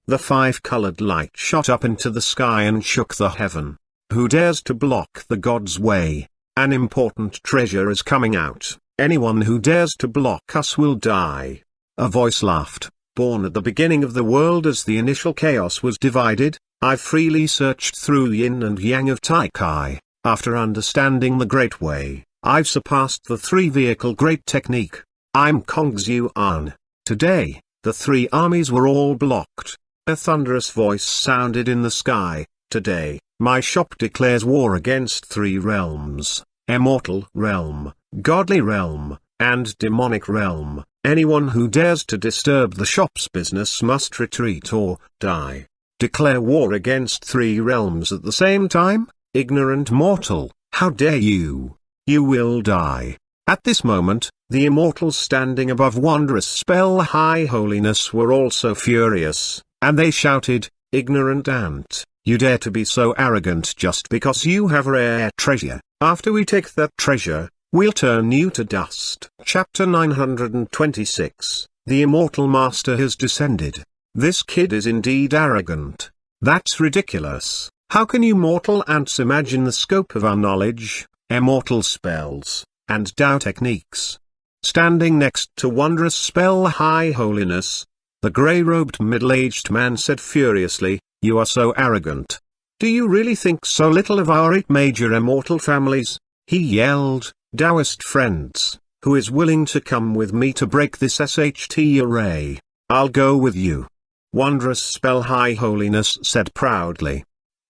the 5-colored light shot up into the sky and shook the heaven. Who dares to block the god's way? An important treasure is coming out. Anyone who dares to block us will die. A voice laughed. Born at the beginning of the world as the initial chaos was divided, I freely searched through yin and yang of Taikai. After understanding the Great Way, I've surpassed the 3-vehicle Great Technique. I'm Xuanhuan. Today, the 3 armies were all blocked. A thunderous voice sounded in the sky. Today, my shop declares war against 3 realms: Immortal Realm, Godly Realm, and Demonic Realm. Anyone who dares to disturb the shop's business must retreat or die. Declare war against 3 realms at the same time? Ignorant mortal, how dare you? You will die. At this moment, the immortals standing above Wondrous Spell High Holiness were also furious, and they shouted, "Ignorant ant, you dare to be so arrogant just because you have rare treasure. After we take that treasure, we'll turn you to dust." Chapter 926. The Immortal Master has descended. This kid is indeed arrogant. That's ridiculous. How can you mortal ants imagine the scope of our knowledge, immortal spells, and Tao techniques? Standing next to Wondrous Spell High Holiness, the grey-robed middle-aged man said furiously, "You are so arrogant. Do you really think so little of our 8 major immortal families?" He yelled, "Taoist friends, who is willing to come with me to break this SHT array? I'll go with you." Wondrous Spell High Holiness said proudly.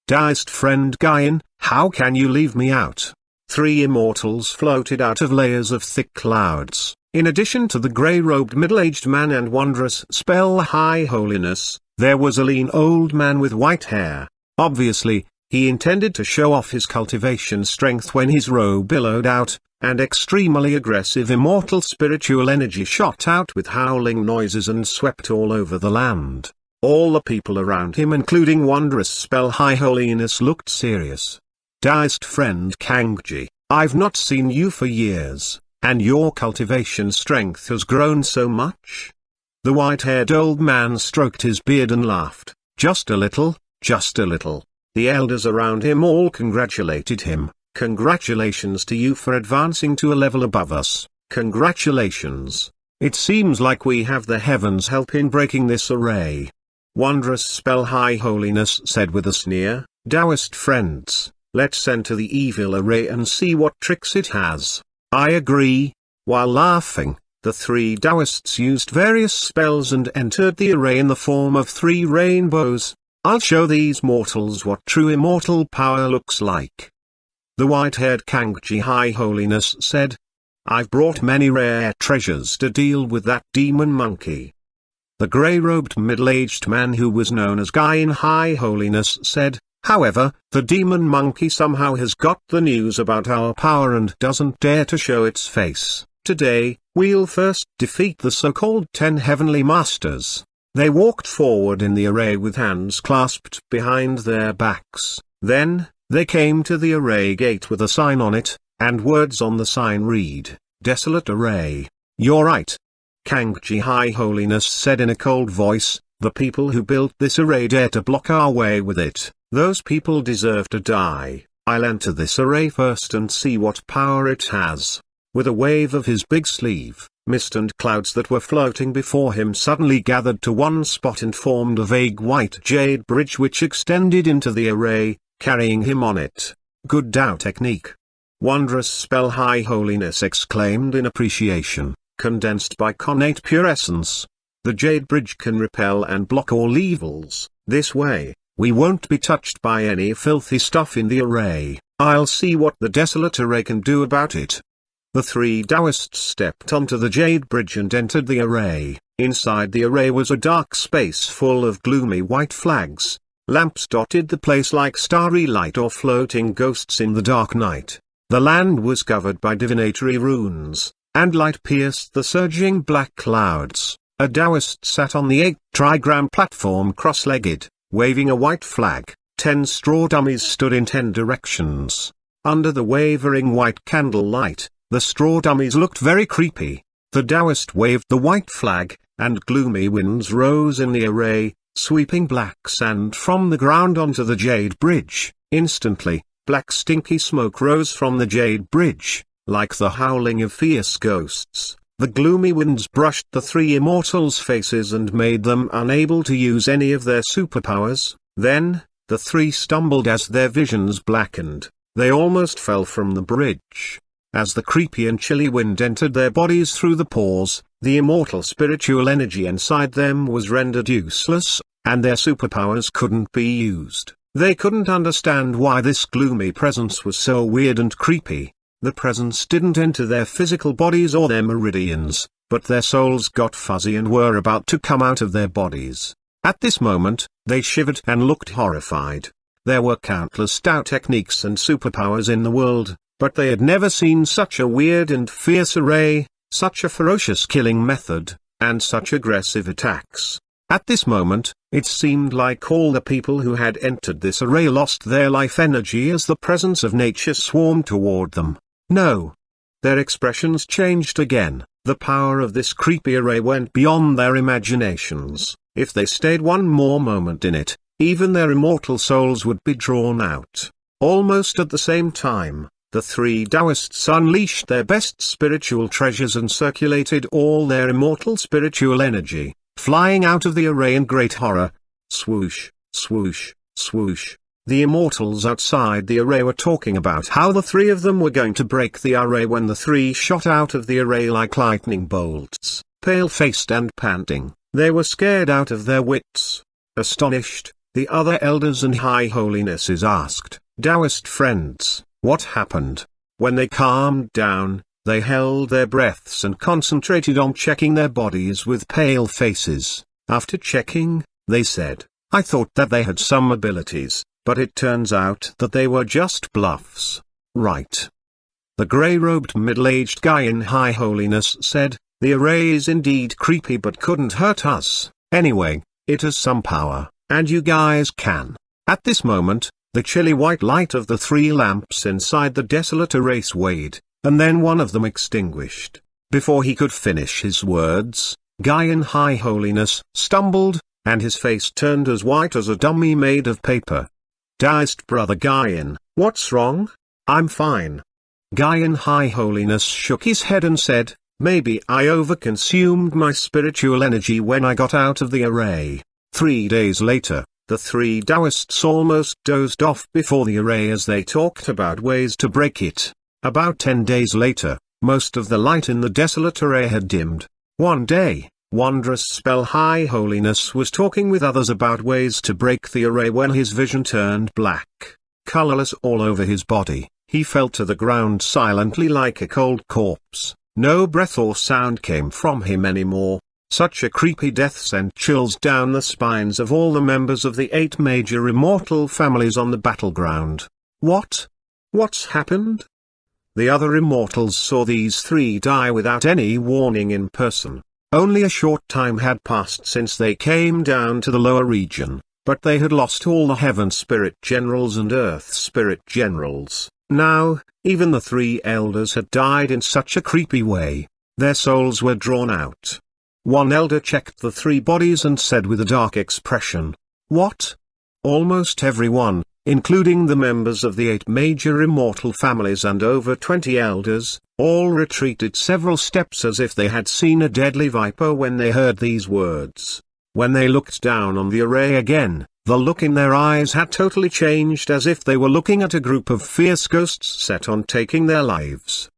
"Taoist friend Guyan, how can you leave me out?" 3 immortals floated out of layers of thick clouds. In addition to the grey-robed middle-aged man and Wondrous Spell High Holiness, there was a lean old man with white hair. Obviously, he intended to show off his cultivation strength when his robe billowed out, and extremely aggressive immortal spiritual energy shot out with howling noises and swept all over the land. All the people around him, including Wondrous Spell High Holiness, looked serious. "Taoist friend Kangji, I've not seen you for years, and your cultivation strength has grown so much." The white-haired old man stroked his beard and laughed. "Just a little, just a little." The elders around him all congratulated him. "Congratulations to you for advancing to a level above us. Congratulations. It seems like we have the heavens' help in breaking this array." Wondrous Spell High Holiness said with a sneer, "Taoist friends, let's enter the evil array and see what tricks it has." "I agree." While laughing, the three Taoists used various spells and entered the array in the form of 3 rainbows. I'll show these mortals what true immortal power looks like. The white-haired Kangji High Holiness said, I've brought many rare treasures to deal with that demon monkey. The grey-robed middle-aged man who was known as Guyan High Holiness said, however, the demon monkey somehow has got the news about our power and doesn't dare to show its face. Today, we'll first defeat the so-called 10 heavenly masters. They walked forward in the array with hands clasped behind their backs. Then, they came to the array gate with a sign on it, and words on the sign read, Desolate Array. You're right. Kangji High Holiness said in a cold voice, the people who built this array dare to block our way with it. Those people deserve to die. I'll enter this array first and see what power it has. With a wave of his big sleeve, mist and clouds that were floating before him suddenly gathered to one spot and formed a vague white jade bridge which extended into the array, carrying him on it. Good Tao technique. Wondrous spell, High Holiness exclaimed in appreciation. Condensed by connate pure essence. The jade bridge can repel and block all evils. This way, we won't be touched by any filthy stuff in the array. I'll see what the desolate array can do about it. The three Taoists stepped onto the jade bridge and entered the array. Inside the array was a dark space full of gloomy white flags. Lamps dotted the place like starry light or floating ghosts in the dark night. The land was covered by divinatory runes, and light pierced the surging black clouds. A Taoist sat on the 8 trigram platform cross-legged, waving a white flag. 10 straw dummies stood in 10 directions. Under the wavering white candlelight, the straw dummies looked very creepy. The Taoist waved the white flag, and gloomy winds rose in the array, sweeping black sand from the ground onto the jade bridge. Instantly, black stinky smoke rose from the jade bridge, like the howling of fierce ghosts. The gloomy winds brushed the three immortals' faces and made them unable to use any of their superpowers. Then, the three stumbled as their visions blackened. They almost fell from the bridge. As the creepy and chilly wind entered their bodies through the pores, the immortal spiritual energy inside them was rendered useless, and their superpowers couldn't be used. They couldn't understand why this gloomy presence was so weird and creepy. The presence didn't enter their physical bodies or their meridians, but their souls got fuzzy and were about to come out of their bodies. At this moment, they shivered and looked horrified. There were countless Tao techniques and superpowers in the world, but they had never seen such a weird and fierce array, such a ferocious killing method, and such aggressive attacks. At this moment, it seemed like all the people who had entered this array lost their life energy as the presence of nature swarmed toward them. No. Their expressions changed again. The power of this creepy array went beyond their imaginations. If they stayed one more moment in it, even their immortal souls would be drawn out. Almost at the same time, the three Taoists unleashed their best spiritual treasures and circulated all their immortal spiritual energy, flying out of the array in great horror. Swoosh, swoosh, swoosh. The immortals outside the array were talking about how the three of them were going to break the array when the three shot out of the array like lightning bolts. Pale-faced and panting, they were scared out of their wits. Astonished, the other elders and high holinesses asked, Taoist friends, what happened? When they calmed down, they held their breaths and concentrated on checking their bodies with pale faces. After checking, they said, I thought that they had some abilities, but it turns out that they were just bluffs. Right. The grey-robed middle-aged guy in High Holiness said, the array is indeed creepy but couldn't hurt us. Anyway, it has some power, and you guys can. At this moment, the chilly white light of the three lamps inside the desolate array swayed, and then one of them extinguished. Before he could finish his words, Guy in High Holiness stumbled, and his face turned as white as a dummy made of paper. Taoist brother Guyan, what's wrong? I'm fine. Guy in High Holiness shook his head and said, maybe I overconsumed my spiritual energy when I got out of the array. 3 days later, the three Taoists almost dozed off before the array as they talked about ways to break it. About 10 days later, Most of the light in the desolate array had dimmed. One day, Wondrous Spell High Holiness was talking with others about ways to break the array when his vision turned black, colorless all over his body. He fell to the ground silently like a cold corpse. No breath or sound came from him anymore. Such a creepy death sent chills down the spines of all the members of the 8 major immortal families on the battleground. What's happened? The other immortals saw these 3 die without any warning in person. Only a short time had passed since they came down to the lower region, but they had lost all the Heaven Spirit Generals and Earth Spirit Generals. Now, even the 3 elders had died in such a creepy way. Their souls were drawn out. One elder checked the 3 bodies and said with a dark expression, "What?" Almost everyone, including the members of the 8 major immortal families and over 20 elders, all retreated several steps as if they had seen a deadly viper when they heard these words. When they looked down on the array again, the look in their eyes had totally changed, as if they were looking at a group of fierce ghosts set on taking their lives.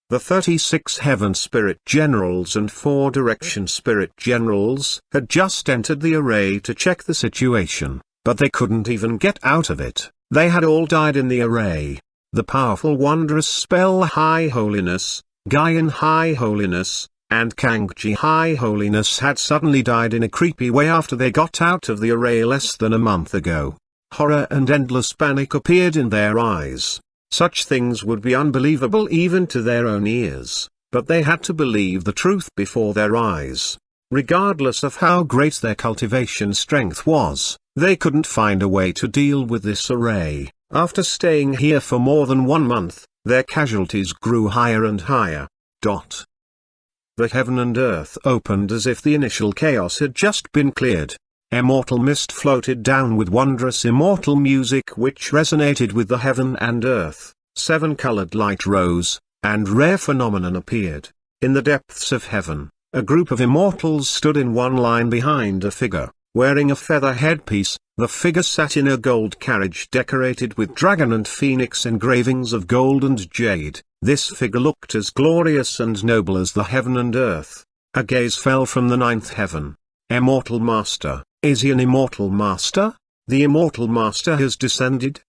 The 36 Heaven Spirit Generals and 4 Direction Spirit Generals had just entered the array to check the situation, but they couldn't even get out of it. They had all died in the array. The powerful Wondrous Spell High Holiness, Gaian High Holiness, and Kangji High Holiness had suddenly died in a creepy way after they got out of the array less than a month ago. Horror and endless panic appeared in their eyes. Such things would be unbelievable even to their own ears, but they had to believe the truth before their eyes. Regardless of how great their cultivation strength was, they couldn't find a way to deal with this array. After staying here for more than 1 month, their casualties grew higher and higher. The heaven and earth opened as if the initial chaos had just been cleared. Immortal mist floated down with wondrous immortal music which resonated with the heaven and earth. 7-colored light rose, and rare phenomenon appeared. In the depths of heaven, a group of immortals stood in one line behind a figure, wearing a feather headpiece. The figure sat in a gold carriage decorated with dragon and phoenix engravings of gold and jade. This figure looked as glorious and noble as the heaven and earth. A gaze fell from the 9th heaven. Immortal Master, is he an immortal master? The immortal master has descended?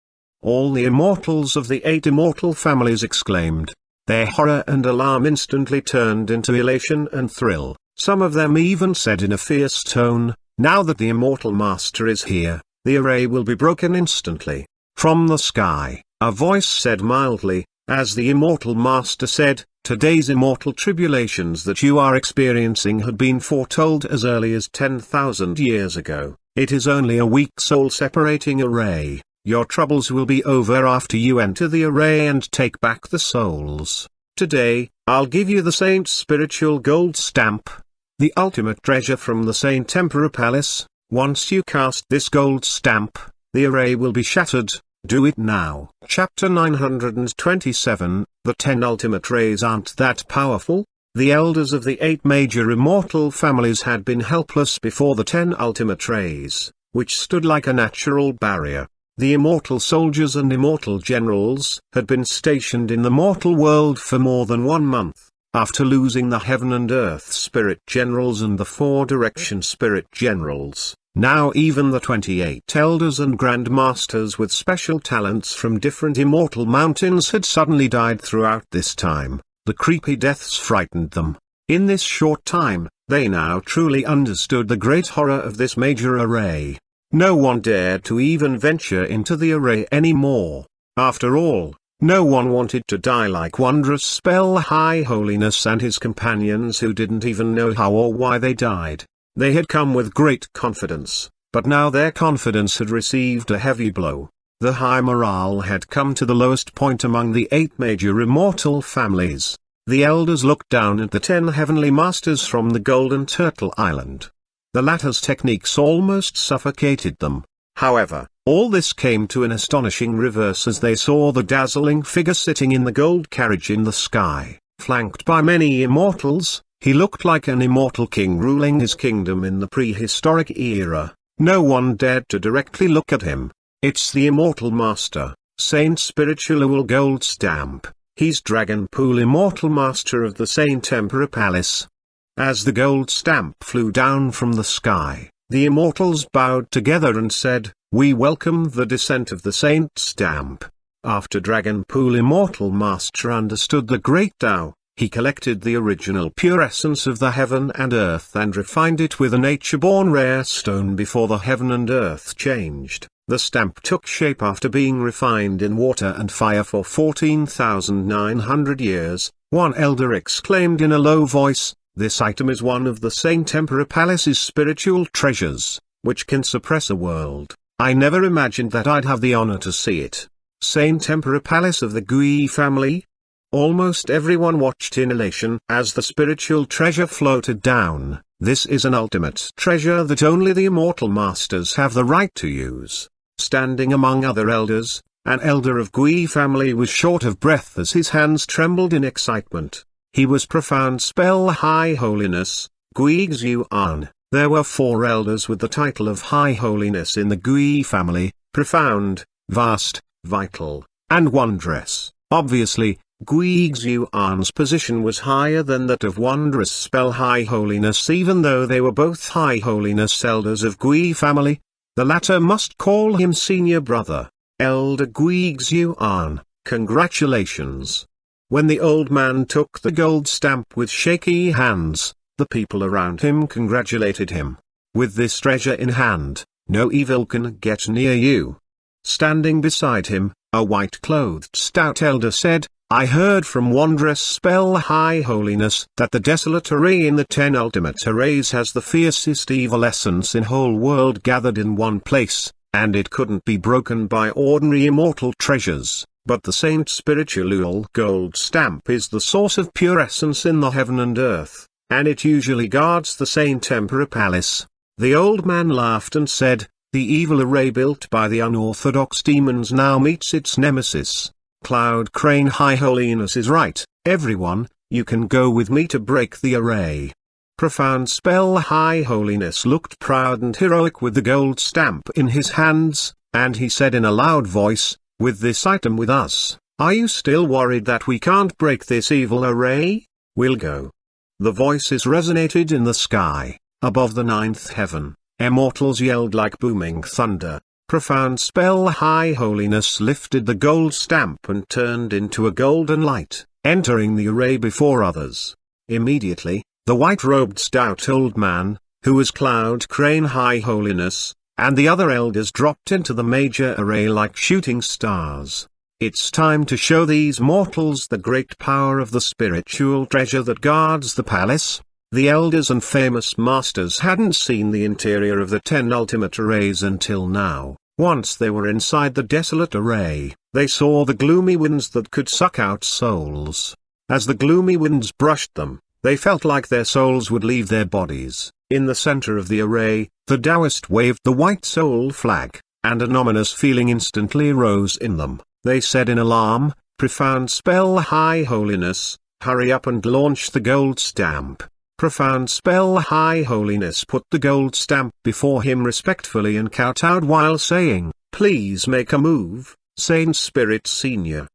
All the immortals of the 8 immortal families exclaimed. Their horror and alarm instantly turned into elation and thrill. Some of them even said in a fierce tone, "Now that the immortal master is here, the array will be broken instantly." From the sky, a voice said mildly, as the immortal master said, "Today's immortal tribulations that you are experiencing had been foretold as early as 10,000 years ago. It is only a weak soul-separating array. Your troubles will be over after you enter the array and take back the souls. Today, I'll give you the Saint's spiritual gold stamp, the ultimate treasure from the Saint Emperor Palace. Once you cast this gold stamp, the array will be shattered. Do it now." Chapter 927, The 10 Ultimate Rays Aren't That Powerful? The elders of the 8 major immortal families had been helpless before the 10 ultimate rays, which stood like a natural barrier. The immortal soldiers and immortal generals had been stationed in the mortal world for more than 1 month. After losing the heaven and earth spirit generals and the 4 direction spirit generals, now even the 28 elders and grandmasters with special talents from different immortal mountains had suddenly died throughout this time. The creepy deaths frightened them. In this short time, they now truly understood the great horror of this major array. No one dared to even venture into the array anymore. After all, no one wanted to die like Wondrous Spell High Holiness and his companions who didn't even know how or why they died. They had come with great confidence, but now their confidence had received a heavy blow. The high morale had come to the lowest point among the 8 major immortal families. The elders looked down at the 10 heavenly masters from the Golden Turtle Island. The latter's techniques almost suffocated them. However, all this came to an astonishing reverse as they saw the dazzling figure sitting in the gold carriage in the sky, flanked by many immortals. He looked like an immortal king ruling his kingdom in the prehistoric era. No one dared to directly look at him. It's the immortal master, Saint Spiritual Gold Stamp. He's Dragon Pool, immortal master of the Saint Emperor Palace. As the gold stamp flew down from the sky, the immortals bowed together and said, "We welcome the descent of the Saint Stamp." After Dragon Pool Immortal Master understood the great Tao, he collected the original pure essence of the heaven and earth and refined it with a nature-born rare stone before the heaven and earth changed. The stamp took shape after being refined in water and fire for 14,900 years. One elder exclaimed in a low voice, "This item is one of the Saint Emperor Palace's spiritual treasures, which can suppress a world. I never imagined that I'd have the honor to see it." Saint Emperor Palace of the Gui family? Almost everyone watched in elation as the spiritual treasure floated down. This is an ultimate treasure that only the immortal masters have the right to use. Standing among other elders, an elder of Gui family was short of breath as his hands trembled in excitement. He was Profound Spell High Holiness, Gui Xuanhuan. There were 4 elders with the title of High Holiness in the Gui family: Profound, Vast, Vital, and Wondrous. Obviously, Gui Xuanhuan's position was higher than that of Wondrous Spell High Holiness, even though they were both High Holiness elders of Gui family. The latter must call him senior brother. Elder Gui Xuanhuan, congratulations. When the old man took the gold stamp with shaky hands, the people around him congratulated him. With this treasure in hand, no evil can get near you. Standing beside him, a white-clothed stout elder said, "I heard from Wondrous Spell High Holiness that the desolate array in the 10 ultimate arrays has the fiercest evil essence in whole world gathered in one place, and it couldn't be broken by ordinary immortal treasures, but the Saint Spiritual Gold Stamp is the source of pure essence in the heaven and earth, and it usually guards the Saint Emperor Palace." The old man laughed and said, "The evil array built by the unorthodox demons now meets its nemesis. Cloud Crane High Holiness is right, everyone, you can go with me to break the array." Profound Spell High Holiness looked proud and heroic with the gold stamp in his hands, and he said in a loud voice, "With this item with us, are you still worried that we can't break this evil array? We'll go." The voices resonated in the sky, above the 9th heaven. Immortals yelled like booming thunder. Profound Spell High Holiness lifted the gold stamp and turned into a golden light, entering the array before others. Immediately, the white-robed stout old man, who was Cloud Crane High Holiness, and the other elders dropped into the major array like shooting stars. It's time to show these mortals the great power of the spiritual treasure that guards the palace. The elders and famous masters hadn't seen the interior of the 10 ultimate arrays until now. Once they were inside the desolate array, they saw the gloomy winds that could suck out souls. As the gloomy winds brushed them, they felt like their souls would leave their bodies. In the center of the array, the Taoist waved the white soul flag, and an ominous feeling instantly rose in them. They said in alarm, "Profound Spell High Holiness, hurry up and launch the gold stamp." Profound Spell High Holiness put the gold stamp before him respectfully and kowtowed while saying, "Please make a move, Saint Spirit Senior."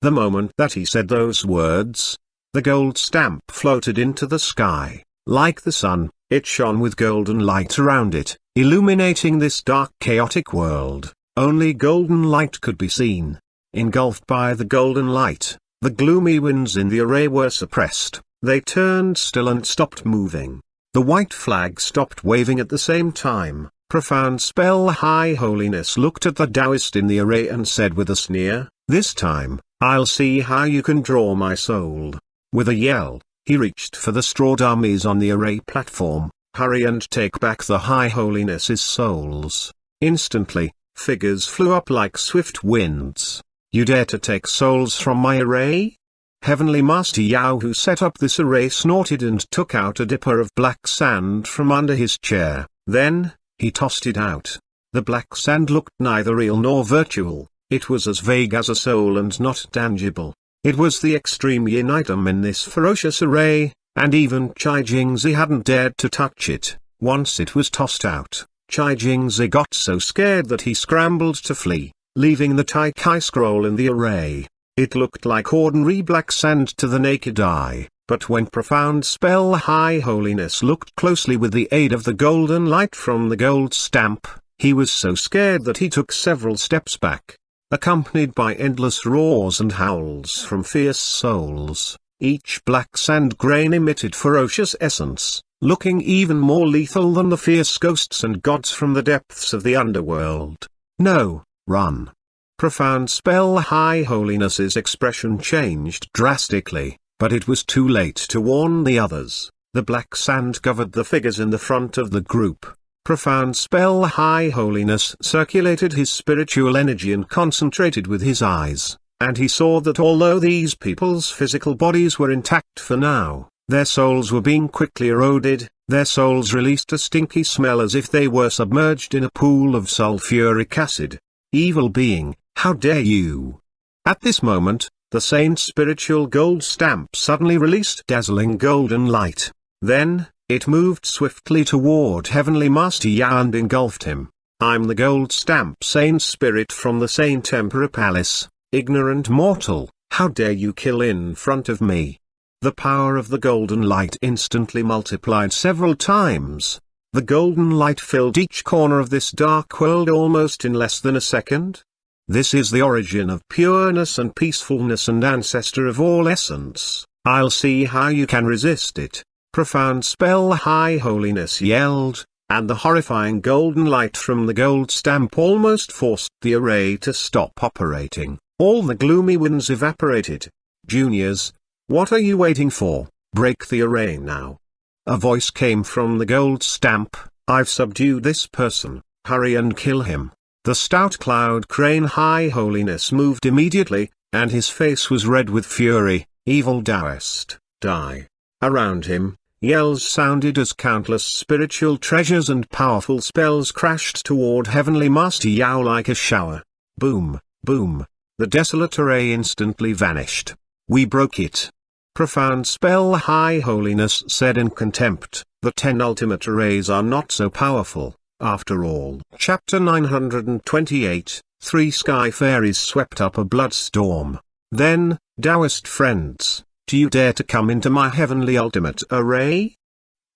The moment that he said those words, the gold stamp floated into the sky. Like the sun, it shone with golden light around it, illuminating this dark chaotic world. Only golden light could be seen. Engulfed by the golden light, the gloomy winds in the array were suppressed. They turned still and stopped moving. The white flag stopped waving at the same time. Profound Spell High Holiness looked at the Taoist in the array and said with a sneer, "This time, I'll see how you can draw my soul." With a yell, he reached for the straw dummies on the array platform. "Hurry and take back the High Holiness's souls." Instantly, figures flew up like swift winds. "You dare to take souls from my array?" Heavenly Master Yao, who set up this array, snorted and took out a dipper of black sand from under his chair. Then, he tossed it out. The black sand looked neither real nor virtual. It was as vague as a soul and not tangible. It was the extreme yin item in this ferocious array, and even Chai Jingzi hadn't dared to touch it. Once it was tossed out, Chai Jingzi got so scared that he scrambled to flee, leaving the Tai Kai scroll in the array. It looked like ordinary black sand to the naked eye, but when profound spell High Holiness looked closely with the aid of the golden light from the gold stamp, he was so scared that he took several steps back, accompanied by endless roars and howls from fierce souls. Each black sand grain emitted ferocious essence, looking even more lethal than the fierce ghosts and gods from the depths of the underworld. No, run. Profound spell High Holiness's expression changed drastically, but it was too late to warn the others. The black sand covered the figures in the front of the group. Profound spell High Holiness circulated his spiritual energy and concentrated with his eyes, and he saw that although these people's physical bodies were intact for now, their souls were being quickly eroded. Their souls released a stinky smell as if they were submerged in a pool of sulfuric acid. Evil being, how dare you! At this moment, the saint's spiritual gold stamp suddenly released dazzling golden light. Then, it moved swiftly toward Heavenly Master Yao and engulfed him. I'm the gold stamp saint spirit from the Saint Emperor Palace. Ignorant mortal, how dare you kill in front of me? The power of the golden light instantly multiplied several times. The golden light filled each corner of this dark world almost in less than a second. This is the origin of pureness and peacefulness and ancestor of all essence. I'll see how you can resist it. Profound spell High Holiness yelled, and the horrifying golden light from the gold stamp almost forced the array to stop operating. All the gloomy winds evaporated. Juniors, what are you waiting for? Break the array now. A voice came from the gold stamp, I've subdued this person, hurry and kill him. The stout cloud crane High Holiness moved immediately, and his face was red with fury. Evil Taoist, die. Around him, yells sounded as countless spiritual treasures and powerful spells crashed toward Heavenly Master Yao like a shower. Boom, boom. The desolate array instantly vanished. We broke it. Profound spell High Holiness said in contempt, the 10 ultimate arrays are not so powerful, after all. Chapter 928, 3 Sky Fairies swept up a bloodstorm. Then, Taoist friends, do you dare to come into my heavenly ultimate array?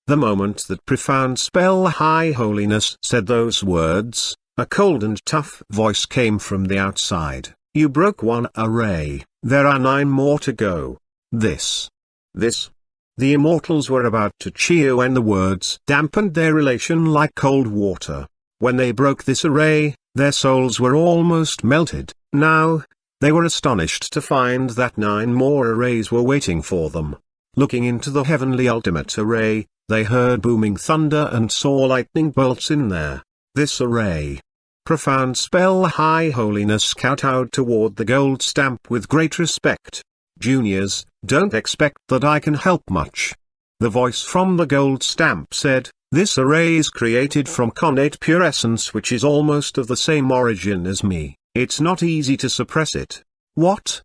The moment that profound spell High Holiness said those words, a cold and tough voice came from the outside. You broke one array, there are 9 more to go. This. The immortals were about to cheer when the words dampened their elation like cold water. When they broke this array, their souls were almost melted. Now, they were astonished to find that 9 more arrays were waiting for them. Looking into the heavenly ultimate array, they heard booming thunder and saw lightning bolts in there. This array. Profound spell High Holiness kowtowed toward the gold stamp with great respect. Juniors, don't expect that I can help much. The voice from the gold stamp said, this array is created from connate pure essence which is almost of the same origin as me. It's not easy to suppress it. What?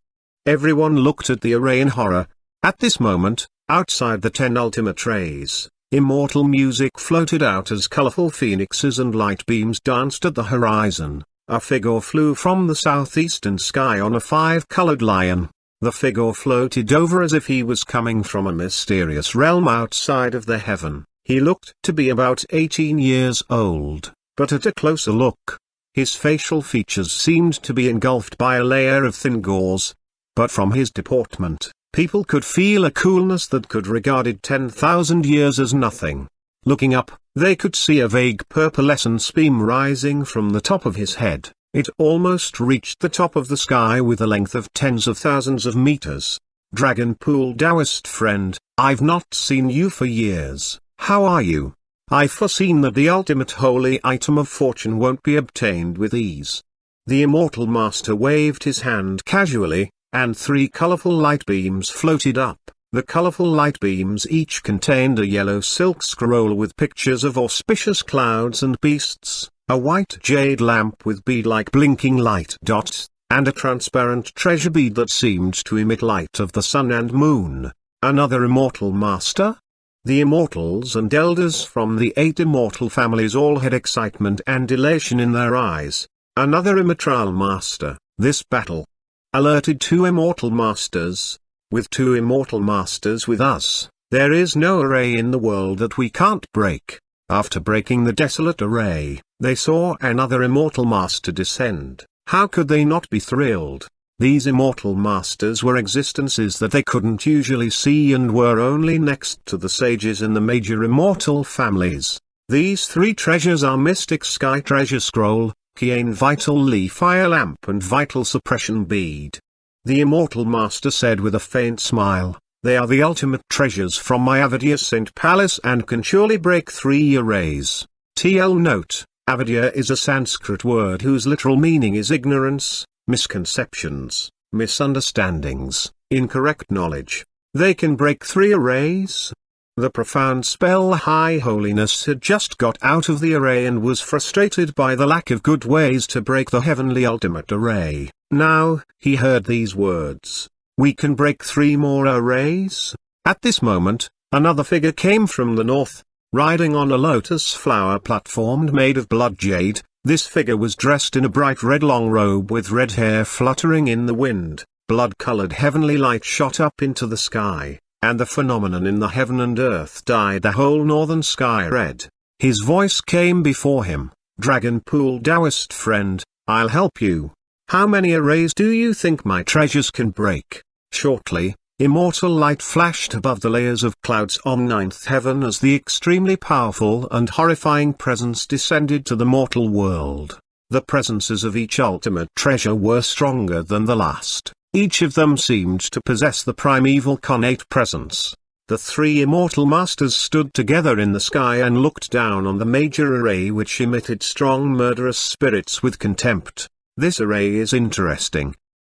Everyone looked at the array in horror. At this moment, outside the 10 ultimate rays, immortal music floated out as colorful phoenixes and light beams danced at the horizon. A figure flew from the southeastern sky on a 5-colored lion. The figure floated over as if he was coming from a mysterious realm outside of the heaven. He looked to be about 18 years old, but at a closer look, his facial features seemed to be engulfed by a layer of thin gauze. But from his deportment, people could feel a coolness that could regarded 10,000 years as nothing. Looking up, they could see a vague purpulescence beam rising from the top of his head. It almost reached the top of the sky with a length of tens of thousands of meters. Dragonpool Taoist friend, I've not seen you for years. How are you? I've foreseen that the ultimate holy item of fortune won't be obtained with ease. The immortal master waved his hand casually, and 3 colorful light beams floated up. The colorful light beams each contained a yellow silk scroll with pictures of auspicious clouds and beasts, a white jade lamp with bead-like blinking light dots, and a transparent treasure bead that seemed to emit light of the sun and moon. Another immortal master? The immortals and elders from the 8 immortal families all had excitement and elation in their eyes. Another immortal master. This battle. alerted two immortal masters. With two immortal masters with us, there is no array in the world that we can't break. After breaking the desolate array, they saw another immortal master descend. How could they not be thrilled? These immortal masters were existences that they couldn't usually see and were only next to the sages in the major immortal families. These three treasures are Mystic Sky Treasure Scroll, Qian Vital Leaf Fire Lamp and Vital Suppression Bead. The immortal master said with a faint smile, "They are the ultimate treasures from my Avidya Saint Palace and can surely break three arrays." TL note, Avidya is a Sanskrit word whose literal meaning is ignorance, misconceptions, misunderstandings, incorrect knowledge. They can break three arrays? The profound spell High Holiness had just got out of the array and was frustrated by the lack of good ways to break the heavenly ultimate array. Now, he heard these words. We can break three more arrays? At this moment, another figure came from the north, riding on a lotus flower platform made of blood jade. This figure was dressed in a bright red long robe with red hair fluttering in the wind. Blood-colored heavenly light shot up into the sky, and the phenomenon in the heaven and earth dyed the whole northern sky red. His voice came before him, Dragon Pool Taoist friend, I'll help you. How many arrays do you think my treasures can break? Shortly, immortal light flashed above the layers of clouds on ninth heaven as the extremely powerful and horrifying presence descended to the mortal world. The presences of each ultimate treasure were stronger than the last. Each of them seemed to possess the primeval connate presence. The three immortal masters stood together in the sky and looked down on the major array which emitted strong murderous spirits with contempt. This array is interesting.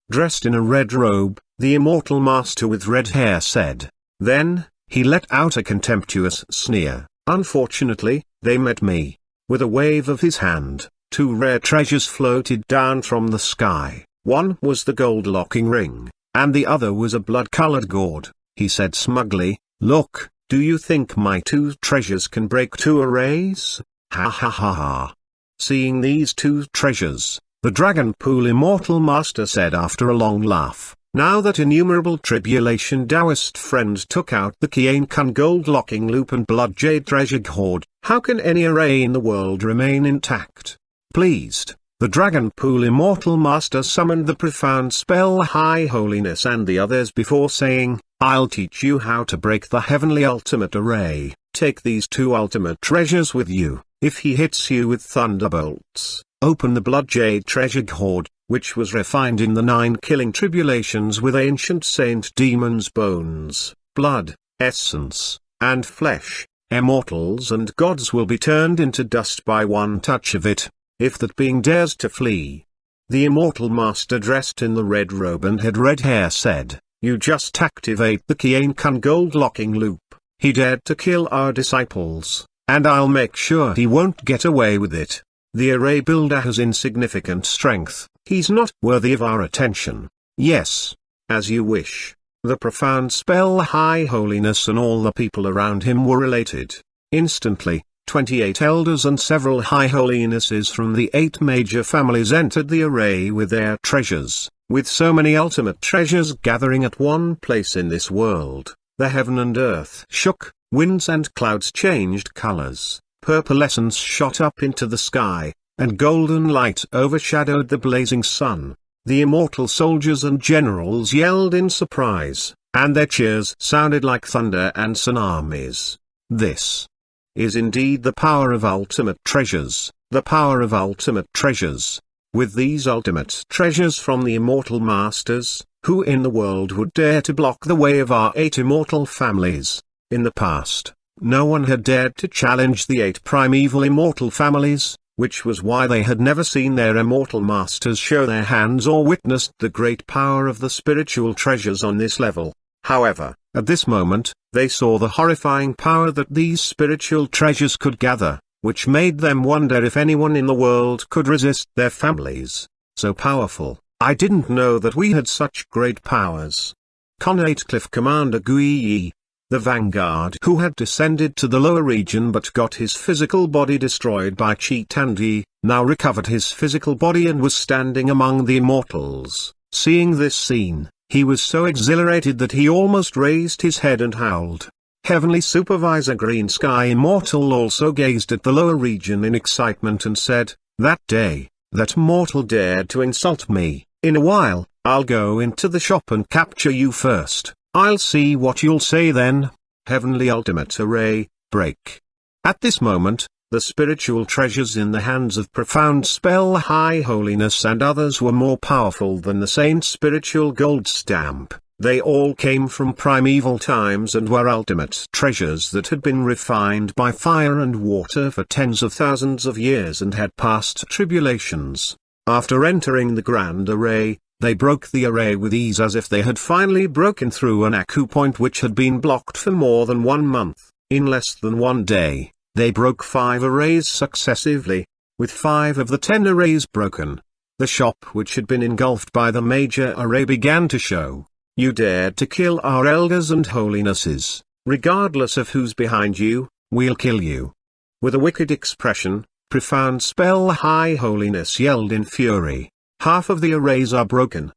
Dressed in a red robe, the immortal master with red hair said. Then, he let out a contemptuous sneer. Unfortunately, they met me. With a wave of his hand, two rare treasures floated down from the sky. One was the gold locking ring, and the other was a blood-colored gourd. He said smugly, Look, do you think my two treasures can break two arrays? Ha ha ha ha. Seeing these two treasures, the Dragon Pool Immortal Master said after a long laugh, Now that innumerable tribulation Taoist friend took out the Qian Kun gold locking loop and blood jade treasure hoard, how can any array in the world remain intact? Pleased, the Dragon Pool Immortal Master summoned the profound spell High Holiness and the others before saying, I'll teach you how to break the heavenly ultimate array. Take these two ultimate treasures with you. If he hits you with thunderbolts, open the blood jade treasure hoard, which was refined in the 9 killing tribulations with ancient saint demons' bones, blood, essence, and flesh. Immortals and gods will be turned into dust by one touch of it, if that being dares to flee. The immortal master dressed in the red robe and had red hair said, You just activate the Qian Kun gold locking loop. He dared to kill our disciples, and I'll make sure he won't get away with it. The array builder has insignificant strength, he's not worthy of our attention. Yes. As you wish. The profound spell High Holiness and all the people around him were related. Instantly, 28 elders and several High Holinesses from the 8 major families entered the array with their treasures. With so many ultimate treasures gathering at one place in this world, the heaven and earth shook, winds and clouds changed colors, purple essence shot up into the sky, and golden light overshadowed the blazing sun. The immortal soldiers and generals yelled in surprise, and their cheers sounded like thunder and tsunamis. This is indeed the power of ultimate treasures, the power of ultimate treasures. With these ultimate treasures from the immortal masters, who in the world would dare to block the way of our 8 immortal families? In the past, no one had dared to challenge the 8 primeval immortal families, which was why they had never seen their immortal masters show their hands or witnessed the great power of the spiritual treasures on this level. However, at this moment, they saw the horrifying power that these spiritual treasures could gather, which made them wonder if anyone in the world could resist their families. So powerful, I didn't know that we had such great powers. Connate Cliff Commander Gui, the vanguard who had descended to the lower region but got his physical body destroyed by Chi Tandi, now recovered his physical body and was standing among the immortals, Seeing this scene, he was so exhilarated that he almost raised his head and howled. Heavenly Supervisor Green Sky Immortal also gazed at the lower region in excitement and said, "That day, that mortal dared to insult me. In a while, I'll go into the shop and capture you first. I'll see what you'll say then." Heavenly Ultimate Array, break. At this moment, the spiritual treasures in the hands of Profound Spell High Holiness and others were more powerful than the Saint's spiritual gold stamp. They all came from primeval times and were ultimate treasures that had been refined by fire and water for tens of thousands of years and had passed tribulations. After entering the grand array, they broke the array with ease as if they had finally broken through an acupoint which had been blocked for more than 1 month. In less than 1 day, they broke 5 arrays successively. With 5 of the 10 arrays broken, the shop which had been engulfed by the major array began to show. "You dared to kill our elders and holinesses. Regardless of who's behind you, we'll kill you." With a wicked expression, Profound Spell High Holiness yelled in fury. "Half of the arrays are broken."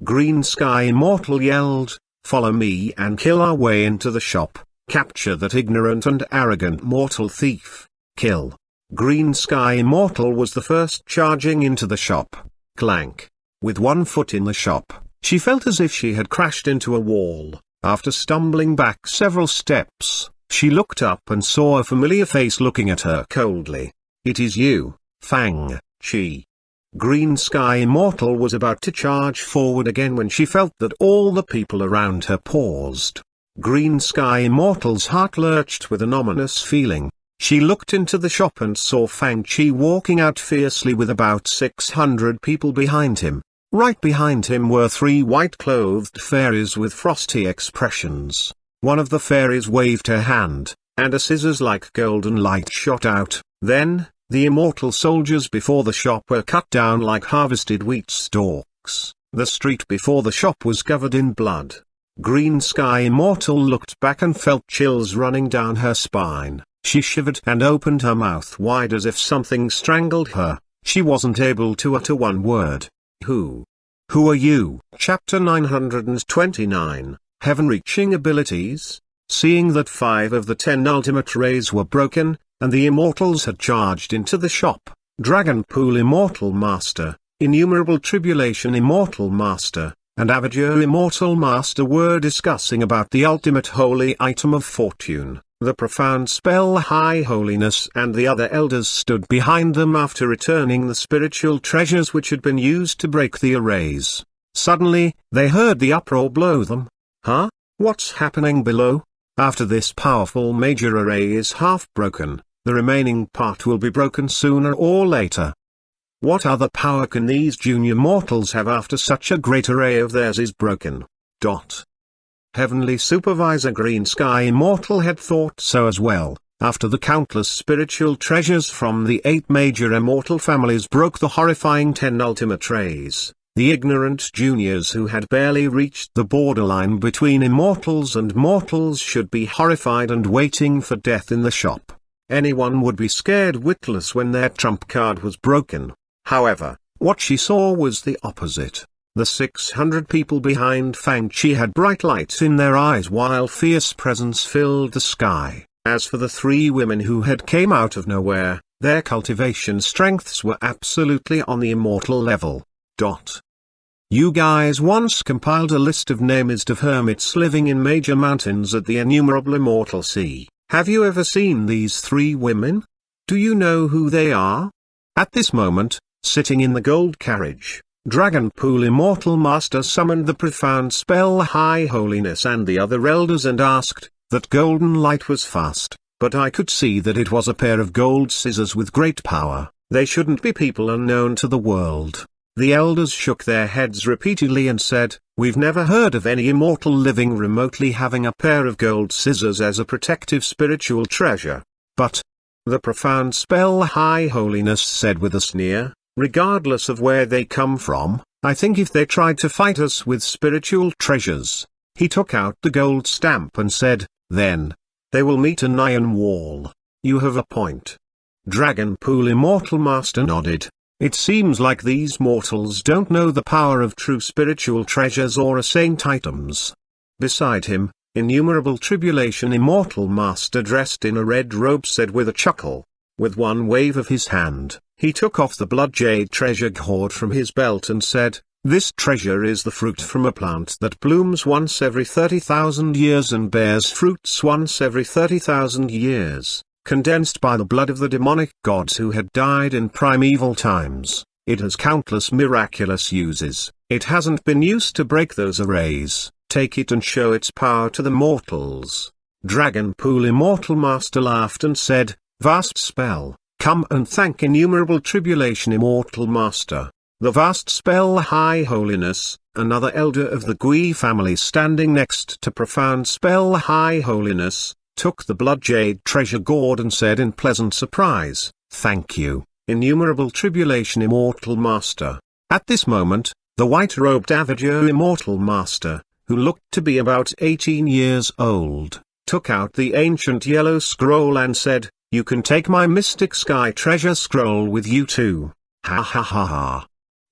Green Sky Immortal yelled, "Follow me and kill our way into the shop. Capture that ignorant and arrogant mortal thief. Kill." Green Sky Immortal was the first charging into the shop. Clank. With 1 foot in the shop, she felt as if she had crashed into a wall. After stumbling back several steps, she looked up and saw a familiar face looking at her coldly. "It is you, Fang, Chi." Green Sky Immortal was about to charge forward again when she felt that all the people around her paused. Green Sky Immortal's heart lurched with an ominous feeling. She looked into the shop and saw Fang Chi walking out fiercely with about 600 people behind him. Right behind him were 3 white-clothed fairies with frosty expressions. One of the fairies waved her hand, and a scissors-like golden light shot out. Then, the immortal soldiers before the shop were cut down like harvested wheat stalks. The street before the shop was covered in blood. Green Sky Immortal looked back and felt chills running down her spine. She shivered and opened her mouth wide as if something strangled her. She wasn't able to utter one word. Who are you? Chapter 929, Heaven-Reaching Abilities. Seeing that 5 of the 10 ultimate rays were broken, and the immortals had charged into the shop, Dragonpool Immortal Master, Innumerable Tribulation Immortal Master, and Avajur Immortal Master were discussing about the ultimate holy item of fortune. The Profound Spell High Holiness and the other elders stood behind them after returning the spiritual treasures which had been used to break the arrays. Suddenly, they heard the uproar below them. "Huh? What's happening below?" After this powerful major array is half broken, the remaining part will be broken sooner or later. What other power can these junior mortals have after such a great array of theirs is broken? Heavenly Supervisor Green Sky Immortal had thought so as well. After the countless spiritual treasures from the 8 major immortal families broke the horrifying 10 ultimate rays, the ignorant juniors who had barely reached the borderline between immortals and mortals should be horrified and waiting for death in the shop. Anyone would be scared witless when their trump card was broken. However, what she saw was the opposite. The 600 people behind Fang Chi had bright lights in their eyes while fierce presence filled the sky. As for the 3 women who had came out of nowhere, their cultivation strengths were absolutely on the immortal level. You guys once compiled a list of names of hermits living in major mountains at the innumerable immortal sea. Have you ever seen these 3 women? Do you know who they are? At this moment, sitting in the gold carriage, Dragonpool Immortal Master summoned the Profound Spell High Holiness and the other elders and asked, "That golden light was fast, but I could see that it was a pair of gold scissors with great power. They shouldn't be people unknown to the world." The elders shook their heads repeatedly and said, "We've never heard of any immortal living remotely having a pair of gold scissors as a protective spiritual treasure." But the Profound Spell High Holiness said with a sneer, "Regardless of where they come from, I think if they tried to fight us with spiritual treasures." He took out the gold stamp and said, "Then they will meet an iron wall. You have a point." Dragonpool Immortal Master nodded. It seems like these mortals don't know the power of true spiritual treasures or saint items. Beside him, innumerable tribulation immortal master dressed in a red robe said with a chuckle. With one wave of his hand, he took off the blood jade treasure hoard from his belt and said, "This treasure is the fruit from a plant that blooms once every 30,000 years and bears fruits once every 30,000 years. Condensed by the blood of the demonic gods who had died in primeval times, it has countless miraculous uses. It hasn't been used to break those arrays. Take it and show its power to the mortals." Dragonpool Immortal Master laughed and said, "Vast spell, come and thank innumerable tribulation Immortal Master." The vast spell High Holiness, another elder of the Gui family standing next to profound spell High Holiness, took the blood jade treasure gourd and said in pleasant surprise, "Thank you, innumerable tribulation Immortal Master." At this moment, the white-robed Avagir Immortal Master, who looked to be about 18 years old, took out the ancient yellow scroll and said, "You can take my mystic sky treasure scroll with you too." Ha ha ha ha.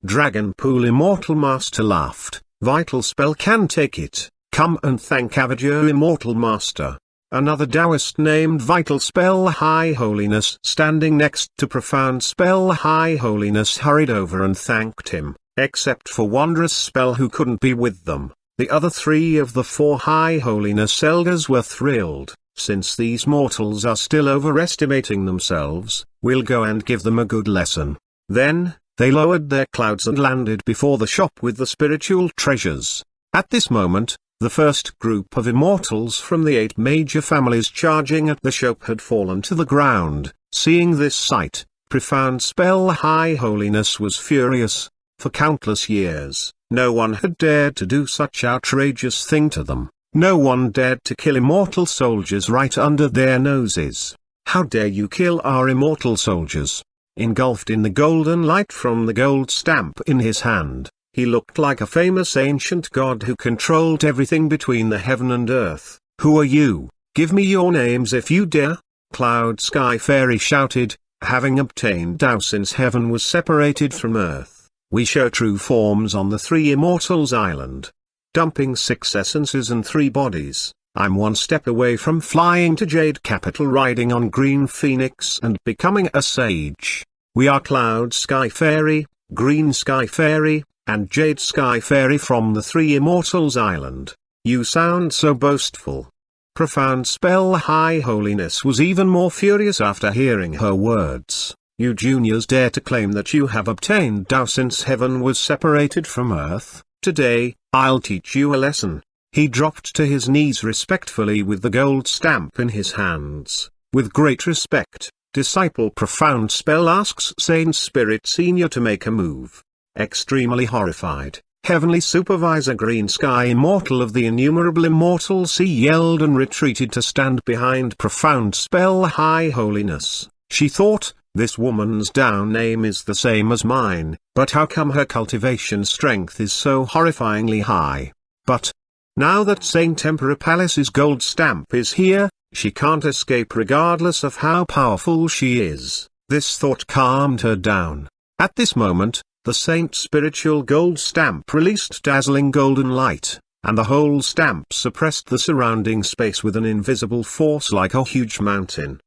Dragonpool Immortal Master laughed, "Vital spell can take it, come and thank Avagir Immortal Master." Another Taoist named Vital Spell High Holiness standing next to Profound Spell High Holiness hurried over and thanked him, except for Wondrous Spell who couldn't be with them. The other three of the four High Holiness elders were thrilled. "Since these mortals are still overestimating themselves, we'll go and give them a good lesson." Then, they lowered their clouds and landed before the shop with the spiritual treasures. At this moment, the first group of immortals from the 8 major families charging at the shop had fallen to the ground. Seeing this sight, Profound Spell High Holiness was furious. For countless years, no one had dared to do such outrageous thing to them. No one dared to kill immortal soldiers right under their noses. "How dare you kill our immortal soldiers?" Engulfed in the golden light from the gold stamp in his hand, he looked like a famous ancient god who controlled everything between the heaven and earth. "Who are you? Give me your names if you dare!" Cloud Sky Fairy shouted, "Having obtained Tao since heaven was separated from earth, we show true forms on the 3 Immortals Island. Dumping 6 essences and 3 bodies, I'm one step away from flying to Jade Capital riding on Green Phoenix and becoming a sage. We are Cloud Sky Fairy, Green Sky Fairy, and Jade Sky Fairy from the 3 Immortals Island. You sound so boastful." Profound Spell High Holiness was even more furious after hearing her words. "You juniors dare to claim that you have obtained Tao since heaven was separated from earth? Today, I'll teach you a lesson." He dropped to his knees respectfully with the gold stamp in his hands. "With great respect, Disciple Profound Spell asks Saint Spirit Senior to make a move." Extremely horrified, Heavenly Supervisor Green Sky Immortal of the innumerable immortals he yelled and retreated to stand behind Profound Spell High Holiness. She thought, "This woman's down name is the same as mine, but how come her cultivation strength is so horrifyingly high? But now that Saint Emperor Palace's gold stamp is here, she can't escape regardless of how powerful she is." This thought calmed her down. At this moment, the Saint spiritual gold stamp released dazzling golden light, and the whole stamp suppressed the surrounding space with an invisible force like a huge mountain.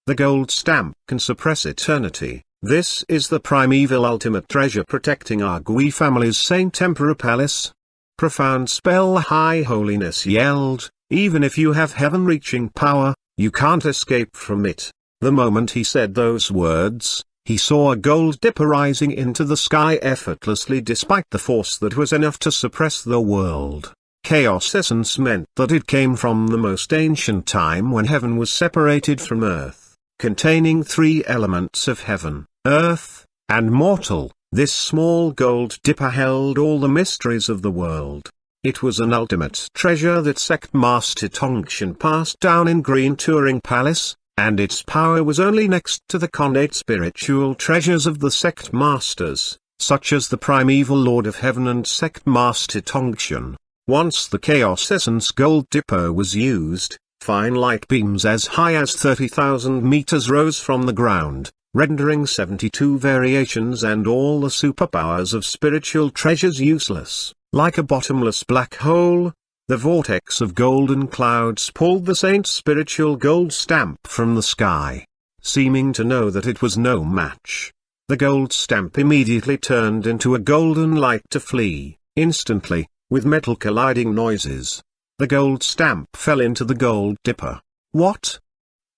The gold stamp can suppress eternity. This is the primeval ultimate treasure protecting our Gui family's Saint Emperor Palace. Profound Spell High Holiness yelled, "Even if you have heaven-reaching power, you can't escape from it." The moment he said those words, he saw a gold dipper rising into the sky effortlessly despite the force that was enough to suppress the world. Chaos essence meant that it came from the most ancient time when heaven was separated from earth, containing 3 elements of heaven, earth, and mortal. This small gold dipper held all the mysteries of the world. It was an ultimate treasure that Sect Master Tongshan passed down in Green Turing Palace, and its power was only next to the connate spiritual treasures of the Sect Masters, such as the Primeval Lord of Heaven and Sect Master Tongshan. Once the Chaos Essence Gold Dipper was used, fine light beams as high as 30,000 meters rose from the ground. rendering 72 variations and all the superpowers of spiritual treasures useless. Like a bottomless black hole, the vortex of golden clouds pulled the saint's spiritual gold stamp from the sky. Seeming to know that it was no match, the gold stamp immediately turned into a golden light to flee. Instantly, with metal colliding noises, the gold stamp fell into the gold dipper. What?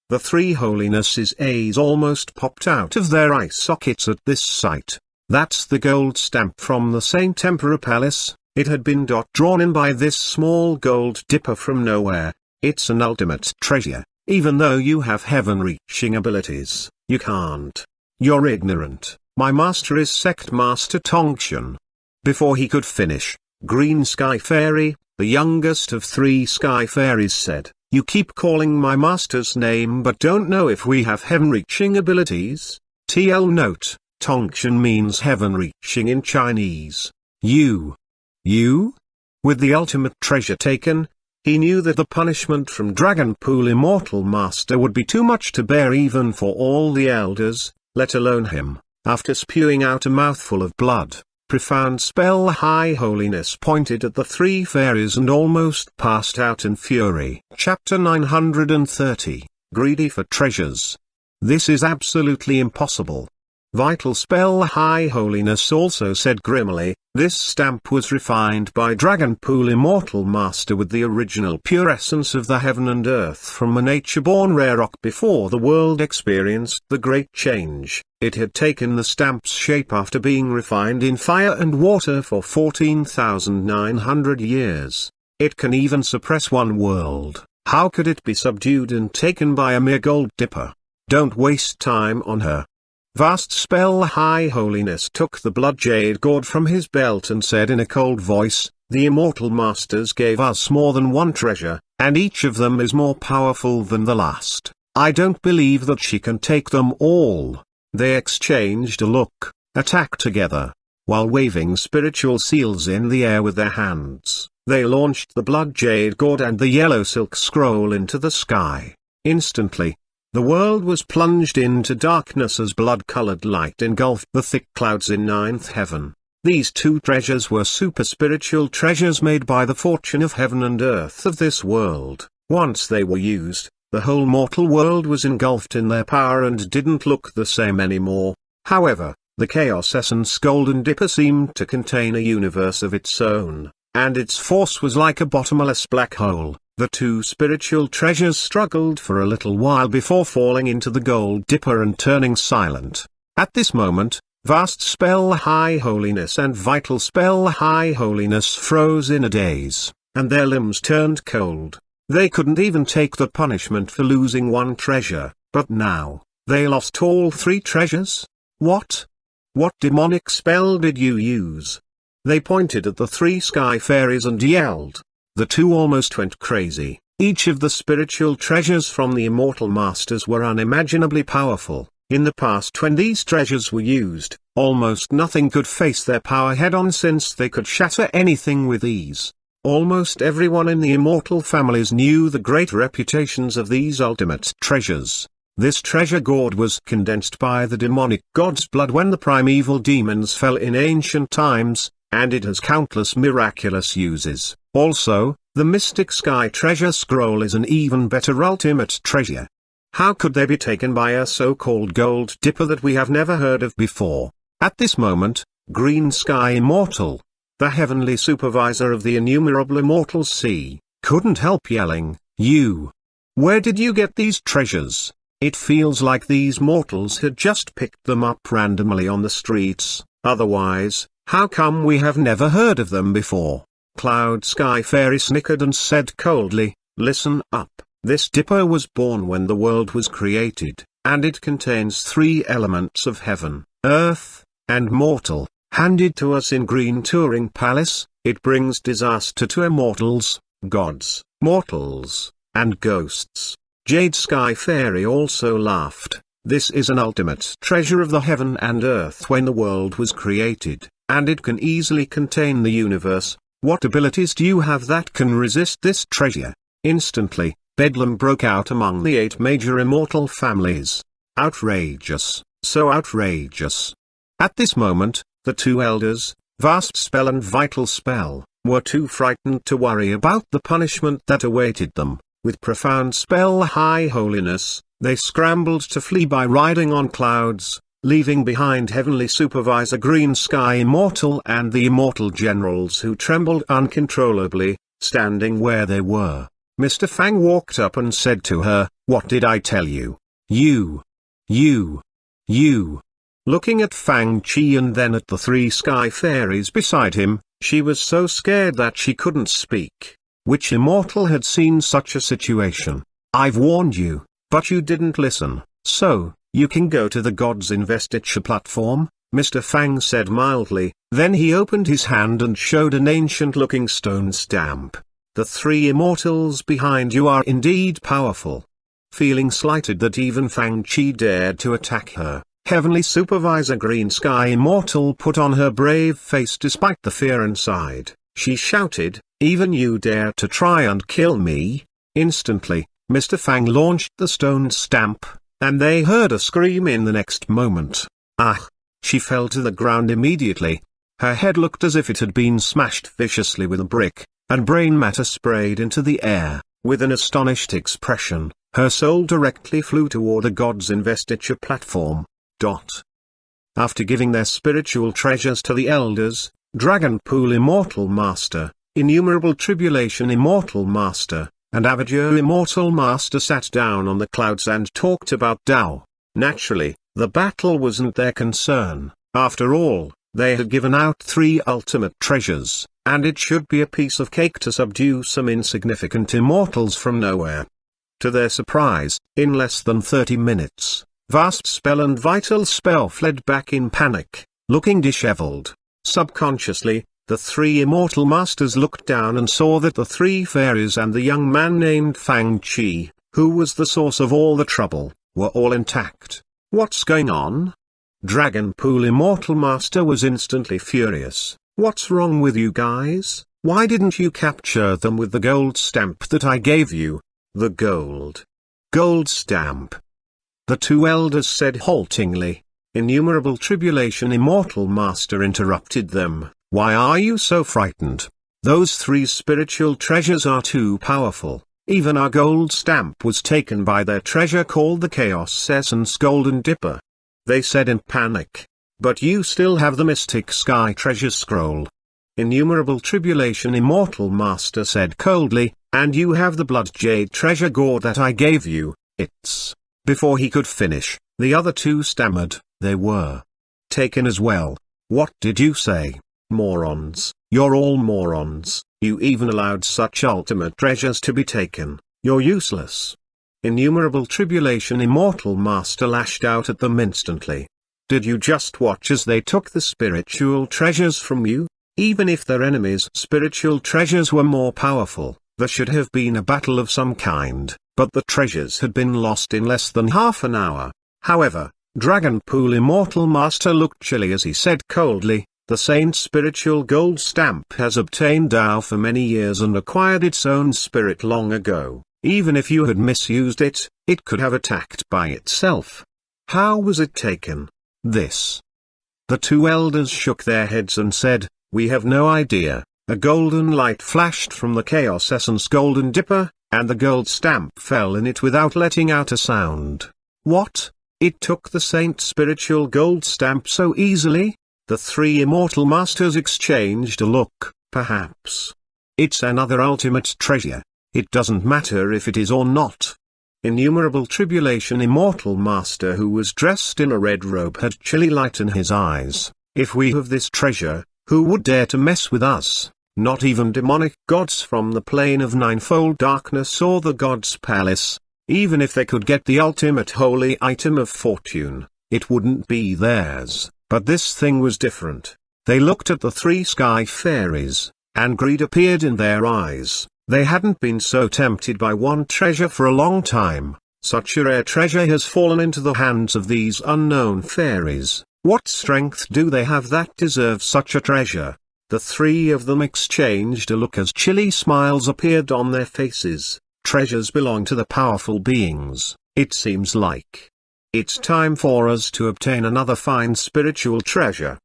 The three holinesses' eyes almost popped out of their eye sockets at this sight. That's the gold stamp from the Saint Emperor Palace. It had been drawn in by this small gold dipper from nowhere. It's an ultimate treasure. Even though you have heaven-reaching abilities, you can't. You're ignorant. My master is Sect Master Tongxian. Before he could finish, Green Sky Fairy, the youngest of three Sky Fairies, said, "You keep calling my master's name but don't know if we have heaven-reaching abilities." TL note, Tongxian means heaven-reaching in Chinese. You? With the ultimate treasure taken, he knew that the punishment from Dragonpool Immortal Master would be too much to bear even for all the elders, let alone him. After spewing out a mouthful of blood, Profound Spell High Holiness pointed at the three fairies and almost passed out in fury. Chapter 930, Greedy for Treasures. This is absolutely impossible. Vital Spell High Holiness also said grimly, this stamp was refined by Dragonpool Immortal Master with the original pure essence of the heaven and earth from a nature-born rare rock before the world experienced the great change. It had taken the stamp's shape after being refined in fire and water for 14,900 years. It can even suppress one world. How could it be subdued and taken by a mere gold dipper? Don't waste time on her. Vast Spell High Holiness took the blood jade gourd from his belt and said in a cold voice, the Immortal Masters gave us more than one treasure, and each of them is more powerful than the last. I don't believe that she can take them all. They exchanged a look, attacked together. While waving spiritual seals in the air with their hands, they launched the blood jade gourd and the yellow silk scroll into the sky. Instantly, the world was plunged into darkness as blood-colored light engulfed the thick clouds in ninth heaven. These two treasures were super spiritual treasures made by the fortune of heaven and earth of this world. Once they were used, the whole mortal world was engulfed in their power and didn't look the same anymore. However, the Chaos Essence Golden Dipper seemed to contain a universe of its own, and its force was like a bottomless black hole. The two spiritual treasures struggled for a little while before falling into the gold dipper and turning silent. At this moment, Vast Spell High Holiness and Vital Spell High Holiness froze in a daze, and their limbs turned cold. They couldn't even take the punishment for losing one treasure, but now, they lost all three treasures? What? What demonic spell did you use? They pointed at the three sky fairies and yelled. The two almost went crazy. Each of the spiritual treasures from the Immortal Masters were unimaginably powerful. In the past when these treasures were used, almost nothing could face their power head-on since they could shatter anything with ease. Almost everyone in the immortal families knew the great reputations of these ultimate treasures. This treasure gourd was condensed by the demonic god's blood when the primeval demons fell in ancient times, and it has countless miraculous uses. Also, the Mystic Sky Treasure Scroll is an even better ultimate treasure. How could they be taken by a so-called gold dipper that we have never heard of before? At this moment, Green Sky Immortal, the heavenly supervisor of the innumerable immortal sea, couldn't help yelling, "You! Where did you get these treasures? It feels like these mortals had just picked them up randomly on the streets, otherwise, how come we have never heard of them before?" Cloud Sky Fairy snickered and said coldly, "Listen up, this dipper was born when the world was created, and it contains three elements of heaven, earth, and mortal. Handed to us in Green Turing Palace, it brings disaster to immortals, gods, mortals, and ghosts." Jade Sky Fairy also laughed. "This is an ultimate treasure of the heaven and earth when the world was created, and it can easily contain the universe. What abilities do you have that can resist this treasure?" Instantly, bedlam broke out among the 8 major immortal families. "Outrageous," so outrageous. At this moment, the two elders, Vast Spell and Vital Spell, were too frightened to worry about the punishment that awaited them. With Profound Spell High Holiness, they scrambled to flee by riding on clouds, leaving behind Heavenly Supervisor Green Sky Immortal and the Immortal Generals who trembled uncontrollably, standing where they were. Mr. Fang walked up and said to her, "What did I tell you? You. Looking at Fang Chi and then at the three sky fairies beside him, she was so scared that she couldn't speak. Which immortal had seen such a situation? "I've warned you, but you didn't listen, so, you can go to the God's Investiture platform," Mr. Fang said mildly. Then he opened his hand and showed an ancient-looking stone stamp. "The three immortals behind you are indeed powerful." Feeling slighted that even Fang Chi dared to attack her, Heavenly Supervisor Green Sky Immortal put on her brave face despite the fear inside. She shouted, "Even you dare to try and kill me?" Instantly, Mr. Fang launched the stone stamp, and they heard a scream in the next moment. Ah! She fell to the ground immediately. Her head looked as if it had been smashed viciously with a brick, and brain matter sprayed into the air. With an astonished expression, her soul directly flew toward the God's Investiture platform. After giving their spiritual treasures to the elders, Dragonpool Immortal Master, Innumerable Tribulation Immortal Master, and Avajur Immortal Master sat down on the clouds and talked about Tao. Naturally, the battle wasn't their concern. After all, they had given out 3 ultimate treasures, and it should be a piece of cake to subdue some insignificant immortals from nowhere. To their surprise, in less than 30 minutes, Vast Spell and Vital Spell fled back in panic, looking disheveled. Subconsciously, the 3 immortal masters looked down and saw that the 3 fairies and the young man named Fang Chi, who was the source of all the trouble, were all intact. "What's going on?" Dragonpool Immortal Master was instantly furious. "What's wrong with you guys? Why didn't you capture them with the gold stamp that I gave you?" "The gold stamp?" the 2 elders said haltingly. Innumerable Tribulation Immortal Master interrupted them. "Why are you so frightened? Those 3 spiritual treasures are too powerful. Even our gold stamp was taken by their treasure called the Chaos Essence Golden Dipper," they said in panic. "But you still have the Mystic Sky Treasure Scroll." Innumerable Tribulation Immortal Master said coldly, "And you have the Blood Jade Treasure Gore that I gave you, it's..." Before he could finish, the other 2 stammered, "They were taken as well." "What did you say? Morons, you're all morons. You even allowed such ultimate treasures to be taken. You're useless." Innumerable Tribulation Immortal Master lashed out at them instantly. "Did you just watch as they took the spiritual treasures from you? Even if their enemies' spiritual treasures were more powerful, there should have been a battle of some kind, but the treasures had been lost in less than half an hour." However, Dragonpool Immortal Master looked chilly as he said coldly, "The Saint Spiritual Gold Stamp has obtained Tao for many years and acquired its own spirit long ago. Even if you had misused it, it could have attacked by itself. How was it taken?" "This." The 2 elders shook their heads and said, "We have no idea." A golden light flashed from the Chaos Essence Golden Dipper, and the gold stamp fell in it without letting out a sound. "What? It took the Saint Spiritual Gold Stamp so easily?" The 3 immortal masters exchanged a look. "Perhaps. It's another ultimate treasure. It doesn't matter if it is or not." Innumerable Tribulation Immortal Master, who was dressed in a red robe, had chilly light in his eyes. "If we have this treasure, who would dare to mess with us? Not even demonic gods from the plane of ninefold darkness or the God's Palace. Even if they could get the ultimate holy item of fortune, it wouldn't be theirs." But this thing was different. They looked at the 3 sky fairies, and greed appeared in their eyes. They hadn't been so tempted by one treasure for a long time. Such a rare treasure has fallen into the hands of these unknown fairies. What strength do they have that deserves such a treasure? The 3 of them exchanged a look as chilly smiles appeared on their faces. Treasures belong to the powerful beings, it seems like. It's time for us to obtain another fine spiritual treasure.